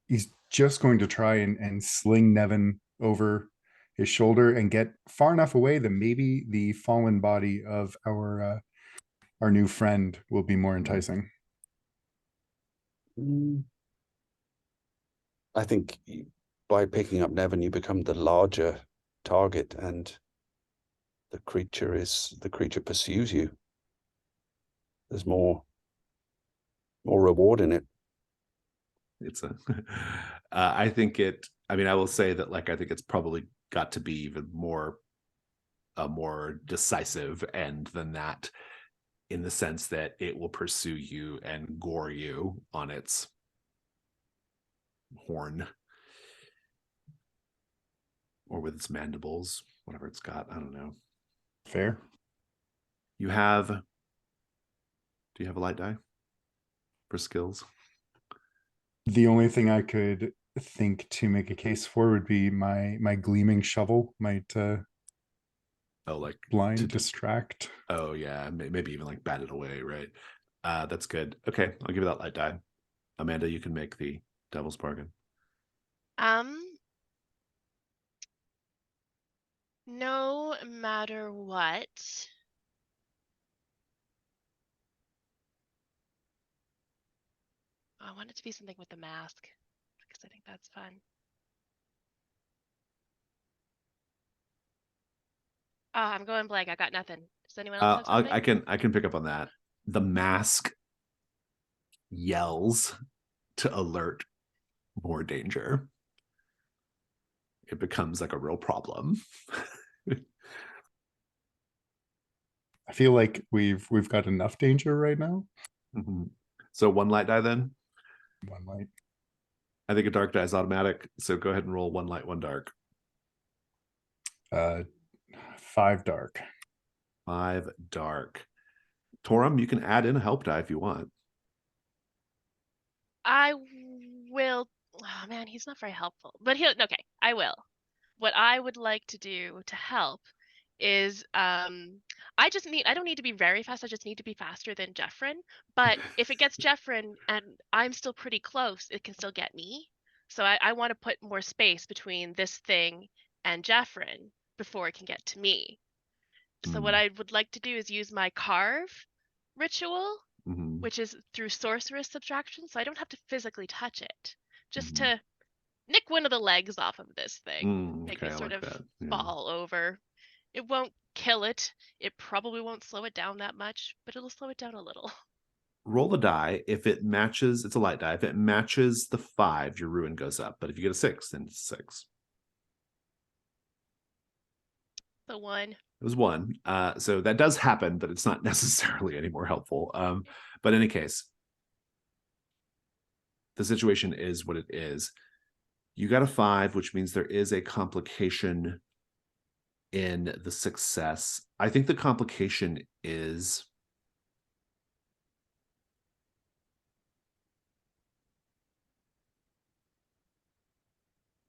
He's just going to try and sling Nevin over his shoulder and get far enough away that maybe the fallen body of our new friend will be more enticing. I think by picking up Nevin, you become the larger target, and the creature pursues you. There's more reward in it. It's I think I will say that, like, I think it's probably got to be even a more decisive end than that, in the sense that it will pursue you and gore you on its horn or with its mandibles, whatever it's got. I don't know. Fair. Do you have a light die for skills? The only thing I could think to make a case for would be my gleaming shovel might like blind, distract. Oh yeah, maybe even like bat it away, right? That's good. Okay, I'll give you that light die. Amanda, you can make the devil's bargain. No matter what, I want it to be something with the mask because I think that's fun. I'm going blank. I got nothing. Does anyone else have something? I can pick up on that. The mask yells to alert more danger. It becomes like a real problem. I feel like we've got enough danger right now. Mm-hmm. So one light die then? One light. I think a dark die is automatic. So go ahead and roll one light, one dark. 5 dark. 5 dark. Torum, you can add in a help die if you want. I will. Oh man, he's not very helpful. But okay, I will. What I would like to do to help is I don't need to be very fast. I just need to be faster than Jeffrin. But if it gets Jeffrin and I'm still pretty close, it can still get me. So I want to put more space between this thing and Jeffrin before it can get to me. So what I would like to do is use my carve ritual, which is through sorceress subtraction. So I don't have to physically touch it, just to nick one of the legs off of this thing, make it sort of fall over. It won't kill it. It probably won't slow it down that much, but it'll slow it down a little. Roll the die. If it matches, it's a light die. If it matches the 5, your ruin goes up. But if you get a 6, then it's 6. The 1. It was 1. So that does happen, but it's not necessarily any more helpful. But in any case, the situation is what it is. You got a 5, which means there is a complication in the success. I think the complication is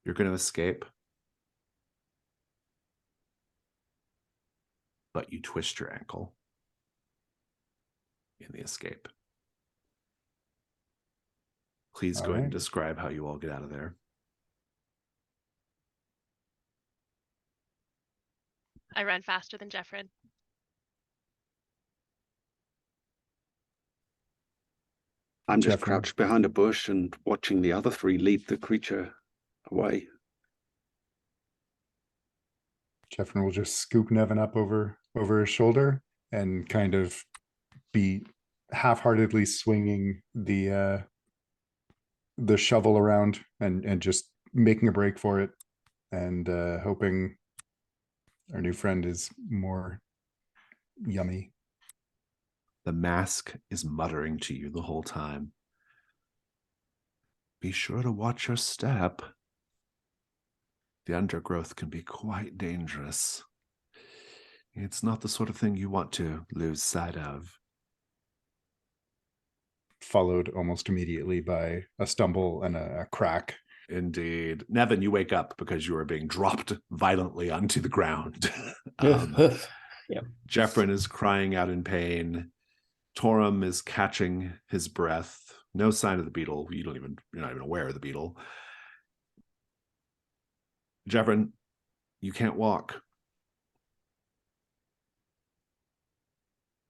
you're going to escape, but you twist your ankle in the escape. Please go ahead and describe how you all get out of there. I run faster than Jeffrin. I'm just Jeffrin. crouched behind a bush and watching the other three lead the creature away. Jeffrin will just scoop Nevin up over his shoulder and kind of be half-heartedly swinging the shovel around and just making a break for it, and hoping our new friend is more yummy. The mask is muttering to you the whole time. Be sure to watch your step. The undergrowth can be quite dangerous. It's not the sort of thing you want to lose sight of. Followed almost immediately by a stumble and a crack. Indeed. Nevin, you wake up because you are being dropped violently onto the ground. Yeah. Jeffrin is crying out in pain. Torum is catching his breath. No sign of the beetle. You're not even aware of the beetle. Jeffrin, you can't walk.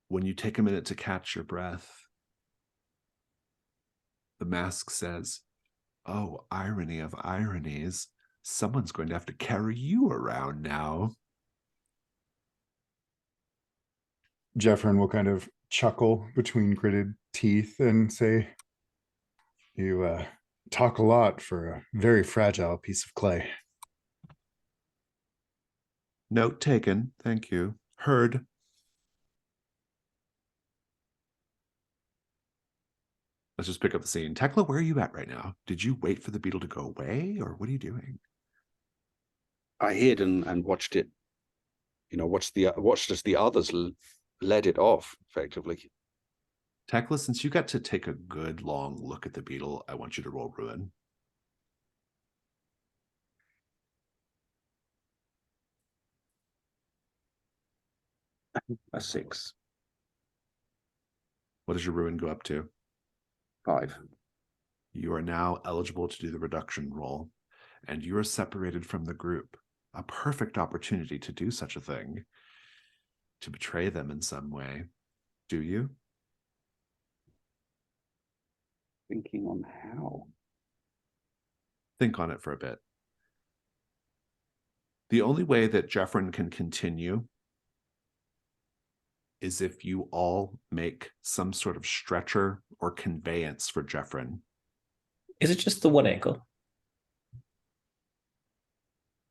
When you take a minute to catch your breath, the mask says, "Oh, irony of ironies. Someone's going to have to carry you around now." Jeffrin will kind of chuckle between gritted teeth and say, "You talk a lot for a very fragile piece of clay." Note taken. Thank you. Heard. Let's just pick up the scene. Tekla, where are you at right now? Did you wait for the beetle to go away, or what are you doing? I hid and watched it. Watched as the others led it off, effectively. Tekla, since you got to take a good long look at the beetle, I want you to roll Ruin. A 6. What does your Ruin go up to? 5. You are now eligible to do the reduction roll, and you are separated from the group. A perfect opportunity to do such a thing, to betray them in some way. Do you? Thinking on how. Think on it for a bit. The only way that Jeffrin can continue is if you all make some sort of stretcher or conveyance for Jeffrin. Is it just the one ankle?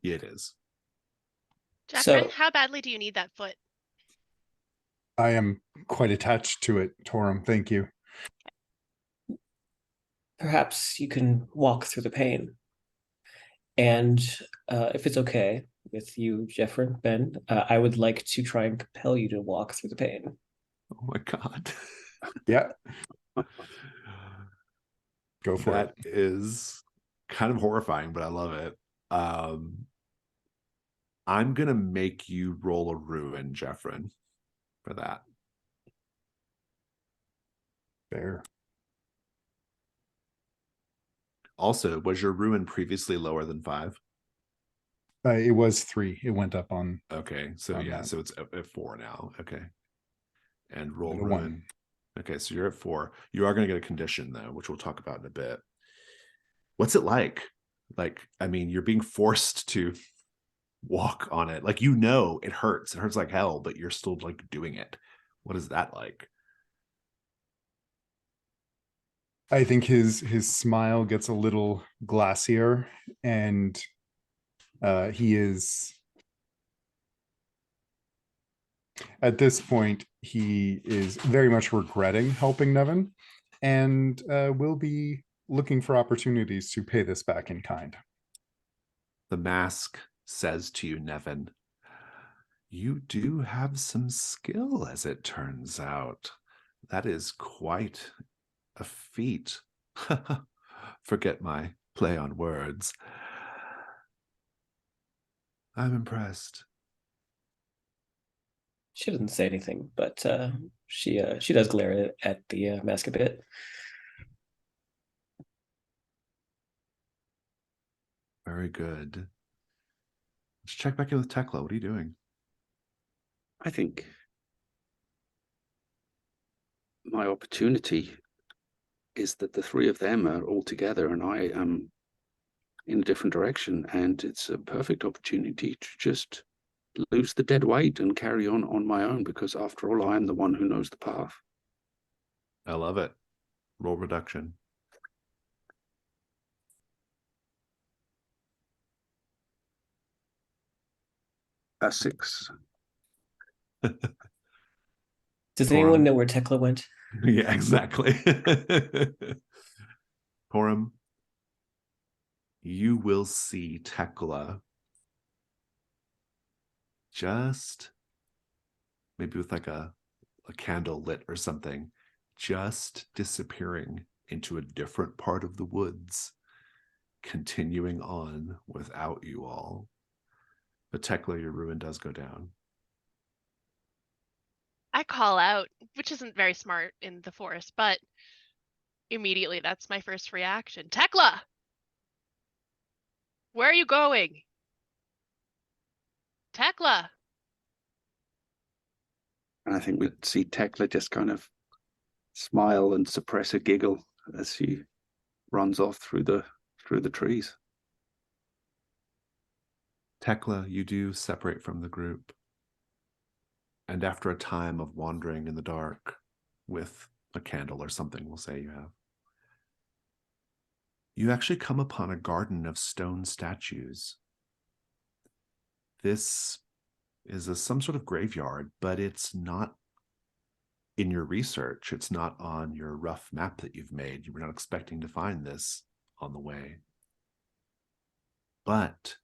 It is. Jeffrin, So- how badly do you need that foot? I am quite attached to it, Torum. Thank you. Perhaps you can walk through the pain. And if it's okay with you, Jeffrin, Ben, I would like to try and compel you to walk through the pain. Oh my God. Yeah, go for That it. is kind of horrifying, but I love it. I'm going to make you roll a Ruin, Jeffrin, for that. Fair. Also, was your Ruin previously lower than 5? It was 3. It went up on. Okay, so on yeah, that. so it's at 4 now. Okay. And roll And a Ruin. 1. Okay, so you're at 4. You are going to get a condition, though, which we'll talk about in a bit. What's it like? Like, I mean, you're being forced to walk on it. Like, it hurts. It hurts like hell, but you're still, like, doing it. What is that like? I think his smile gets a little glassier, and he is, at this point, he is very much regretting helping Nevin, and will be looking for opportunities to pay this back in kind. The mask says to you, Nevin, you do have some skill, as it turns out. That is quite a feat. Forget my play on words. I'm impressed. She doesn't say anything, but she does glare at the mask a bit. Very good. Let's check back in with Tekla. What are you doing? I think my opportunity is that the three of them are all together and I am in a different direction, and it's a perfect opportunity to just lose the dead weight and carry on my own, because after all, I am the one who knows the path. I love it. Roll reduction. A 6. Does anyone know where Tekla went? Yeah, exactly. Torum, you will see Tekla just maybe with like a candle lit or something, just disappearing into a different part of the woods, continuing on without you all. But Tekla, your ruin does go down. I call out, which isn't very smart in the forest, but immediately that's my first reaction. Tekla! Where are you going? Tekla! And I think we'd see Tekla just kind of smile and suppress a giggle as she runs off through the trees. Tekla, you do separate from the group. And after a time of wandering in the dark with a candle or something, we'll say you actually come upon a garden of stone statues. This is some sort of graveyard, but it's not in your research. It's not on your rough map that you've made. You were not expecting to find this on the way. But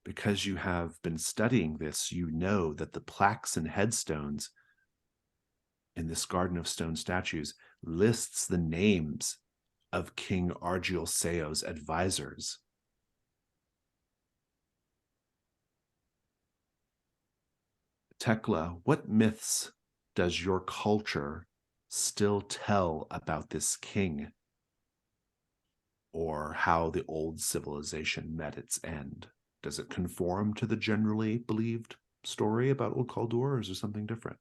because you have been studying this, you know that the plaques and headstones in this garden of stone statues lists the names of King Argiel Seo's advisors. Tekla, what myths does your culture still tell about this king? Or how the old civilization met its end? Does it conform to the generally believed story about Old Kaldur, or is there something different?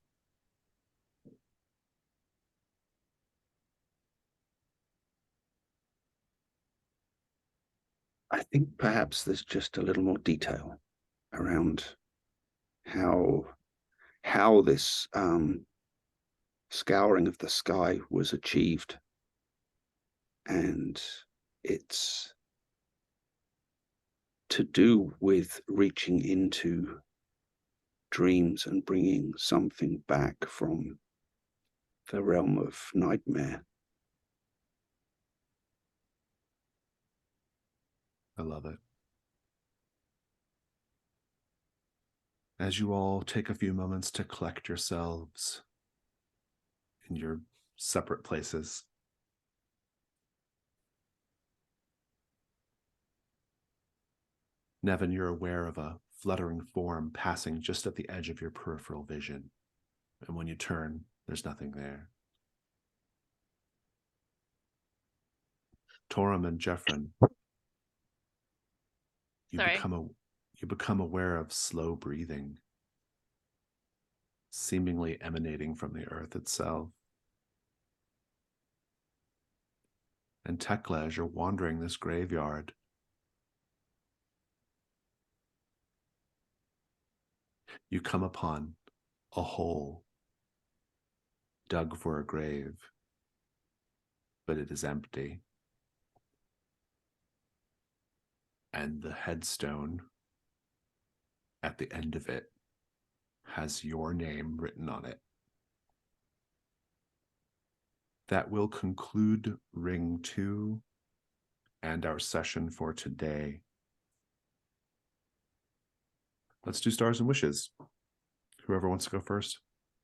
I think perhaps there's just a little more detail around how this scouring of the sky was achieved, and it's to do with reaching into dreams and bringing something back from the realm of nightmare. I love it. As you all take a few moments to collect yourselves in your separate places, Nevin, you're aware of a fluttering form passing just at the edge of your peripheral vision. And when you turn, there's nothing there. Torum and Jeffrin, you become aware of slow breathing, seemingly emanating from the earth itself. And Tekla, as you're wandering this graveyard, you come upon a hole dug for a grave, but it is empty. And the headstone at the end of it has your name written on it. That will conclude Ring 2 and our session for today. Let's do stars and wishes. Whoever wants to go first,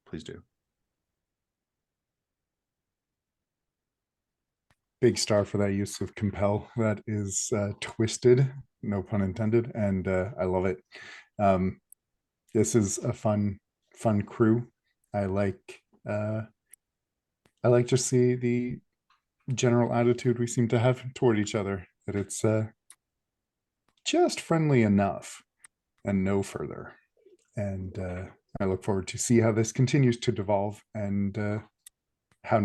please do. Big star for that use of compel. That is twisted, no pun intended, and I love it. This is a fun crew. I like just the general attitude we seem to have toward each other, that it's just friendly enough and no further. And I look forward to see how this continues to devolve and how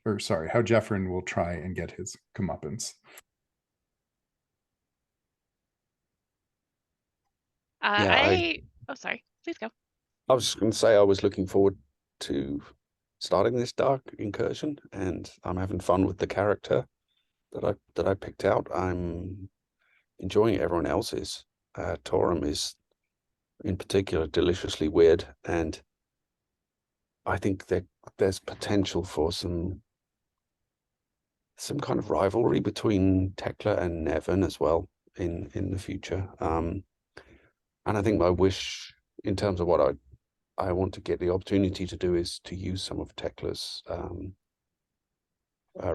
how Jeffrin will try and get his comeuppance. Yeah, Oh, sorry. Please go. I was just going to say I was looking forward to starting this dark incursion, and I'm having fun with the character that I picked out. I'm enjoying it. Everyone else is. Torum is, in particular, deliciously weird, and I think that there's potential for some kind of rivalry between Tekla and Nevin as well in the future. And I think my wish, in terms of what I want to get the opportunity to do, is to use some of Tekla's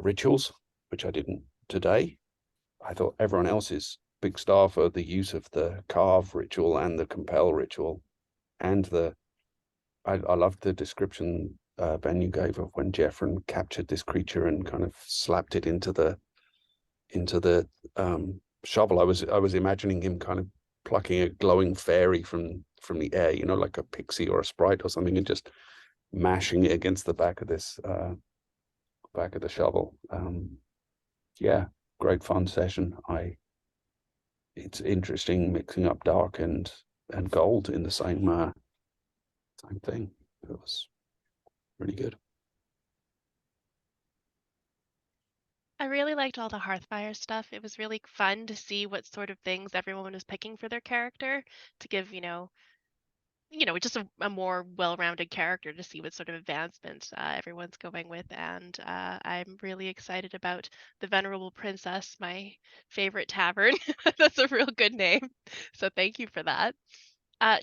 rituals, which I didn't today. I thought everyone else's big star for the use of the carve ritual and the compel ritual, and I loved the description Ben you gave of when Jeffrin captured this creature and kind of slapped it into the shovel. I was imagining him kind of plucking a glowing fairy from the air, like a pixie or a sprite or something, and just mashing it against the back of this back of the shovel. Yeah, great fun session. It's interesting mixing up dark and gold in the same thing. It was really good. I really liked all the Hearthfire stuff. It was really fun to see what sort of things everyone was picking for their character to give, just a more well-rounded character, to see what sort of advancement everyone's going with. And I'm really excited about the Venerable Princess, my favorite tavern. That's a real good name. So thank you for that.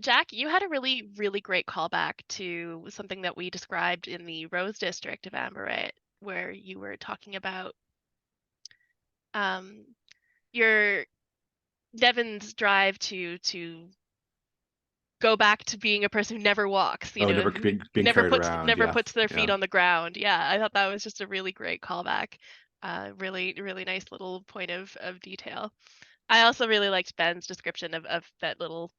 Jack, you had a really, really great callback to something that we described in the Rose District of Amberite, where you were talking about your Nevin's drive to go back to being a person who never walks, never who being never carried around. never Yeah. puts their feet on the ground. Yeah, I thought that was just a really great callback. Really, really nice little point of detail. I also really liked Ben's description of that little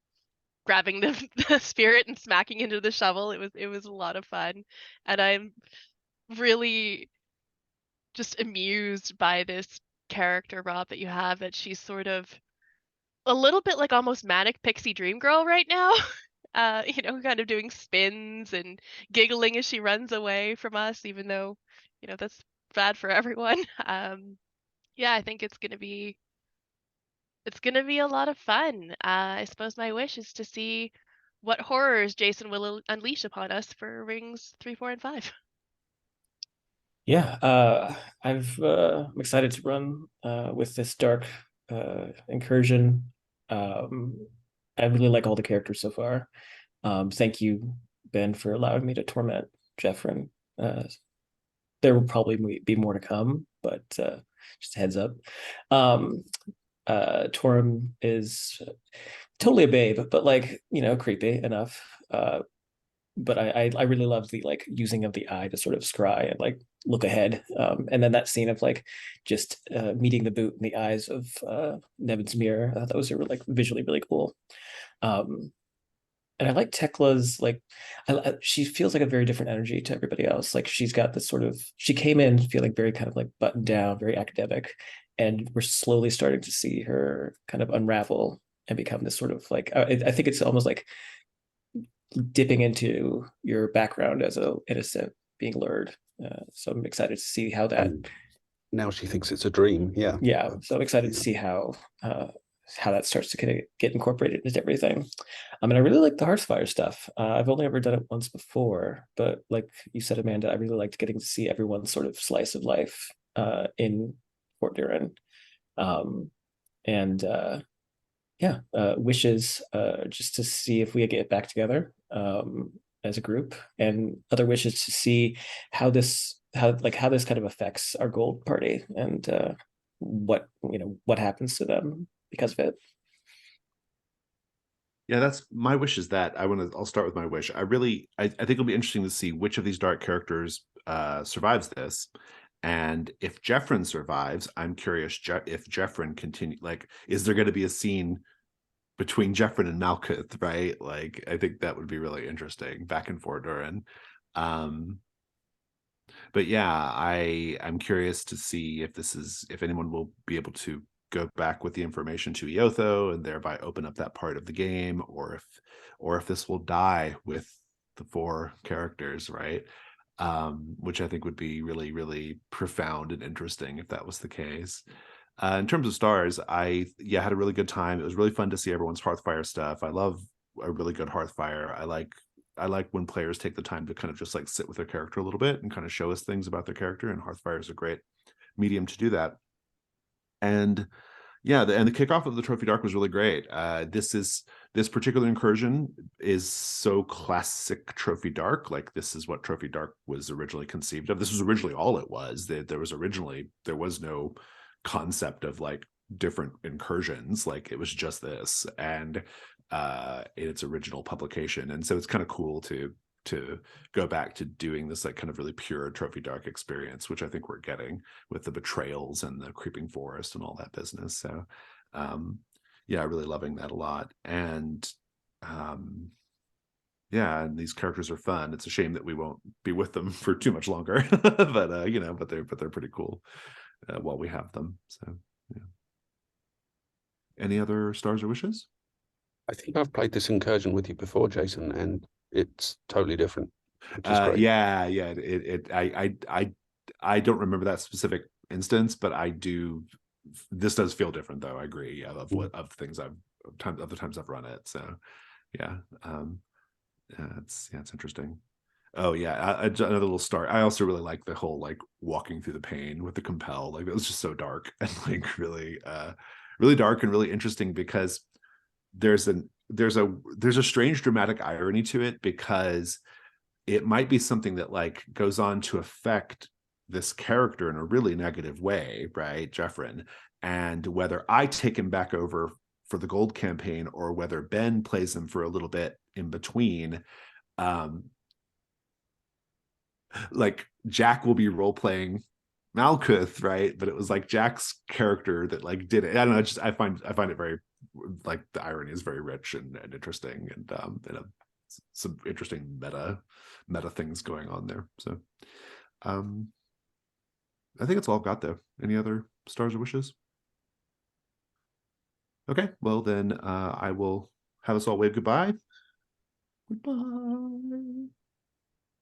grabbing the spirit and smacking into the shovel. It was a lot of fun, and I'm really just amused by this character, Rob, that you have, that she's sort of a little bit like almost manic pixie dream girl right now. Kind of doing spins and giggling as she runs away from us, even though, that's bad for everyone. Yeah, I think it's gonna be a lot of fun. I suppose my wish is to see what horrors Jason will unleash upon us for rings 3, 4, and 5. Yeah, I'm excited to run with this dark incursion. I really like all the characters so far. Thank you, Ben, for allowing me to torment Jeffrin. There will probably be more to come, but just a heads up. Torum is totally a babe, but creepy enough. But I really love the using of the eye to sort of scry and look ahead. And then that scene of just meeting the boot in the eyes of Nevin's mirror. I thought that was visually really cool. And I like Tekla's she feels like a very different energy to everybody else. She's got this she came in feeling very kind of buttoned down, very academic, and we're slowly starting to see her kind of unravel and become this sort of I think it's almost like dipping into your background as a innocent being lured. So I'm excited to see how that. And now she thinks it's a dream. Yeah. Yeah. So I'm excited to see how that starts to get incorporated into everything. I mean, I really like the Hearthfire stuff. I've only ever done it once before, but like you said, Amanda, I really liked getting to see everyone's sort of slice of life in Fort Duhrin. Wishes just to see if we get back together as a group, and other wishes to see how this kind of affects our gold party and what happens to them because of it. Yeah, that's my wish. Is that I'll start with my wish. I think it'll be interesting to see which of these dark characters survives this. And if Jeffrin survives, I'm curious if Jeffrin is there going to be a scene between Jeffrin and Malkuth, right? Like, I think that would be really interesting back in Fort Duhrin. But yeah, I'm curious to see if anyone will be able to go back with the information to Iotho and thereby open up that part of the game, or if this will die with the 4 characters, right? Which I think would be really, really profound and interesting if that was the case. In terms of stars, I had a really good time. It was really fun to see everyone's Hearthfire stuff. I love a really good Hearthfire. I like when players take the time to kind of just like sit with their character a little bit and kind of show us things about their character, and Hearthfire is a great medium to do that. And yeah, the kickoff of the Trophy Dark was really great. This particular incursion is so classic Trophy Dark. Like, this is what Trophy Dark was originally conceived of. This was originally all it was. There was no concept of like different incursions. Like, it was just this, and in its original publication. And so it's kind of cool to go back to doing this like kind of really pure Trophy Dark experience, which I think we're getting with the betrayals and the creeping forest and all that business. So yeah, really loving that a lot. And yeah, and these characters are fun. It's a shame that we won't be with them for too much longer, but you know, but they're pretty cool while we have them. So yeah. Any other stars or wishes? I think I've played this incursion with you before, Jason, and it's totally different, which is great. Yeah. I don't remember that specific instance, but I do. This does feel different, though. I agree. Yeah, of the things of the times I've run it. So yeah, it's interesting. Oh yeah, another little start. I also really like the whole like walking through the pain with the compel. Like, that was just so dark and like really dark and really interesting, because there's a strange dramatic irony to it, because it might be something that like goes on to affect this character in a really negative way, right, Jeffrin? And whether I take him back over for the gold campaign or whether Ben plays him for a little bit in between, like Jack will be role playing Malkuth, right? But it was like Jack's character that like did it. I don't know. I find it very, like, the irony is very rich and interesting, and some interesting meta things going on there. So I think it's all I've got, though. Any other stars or wishes? Okay, well then I will have us all wave goodbye. Goodbye.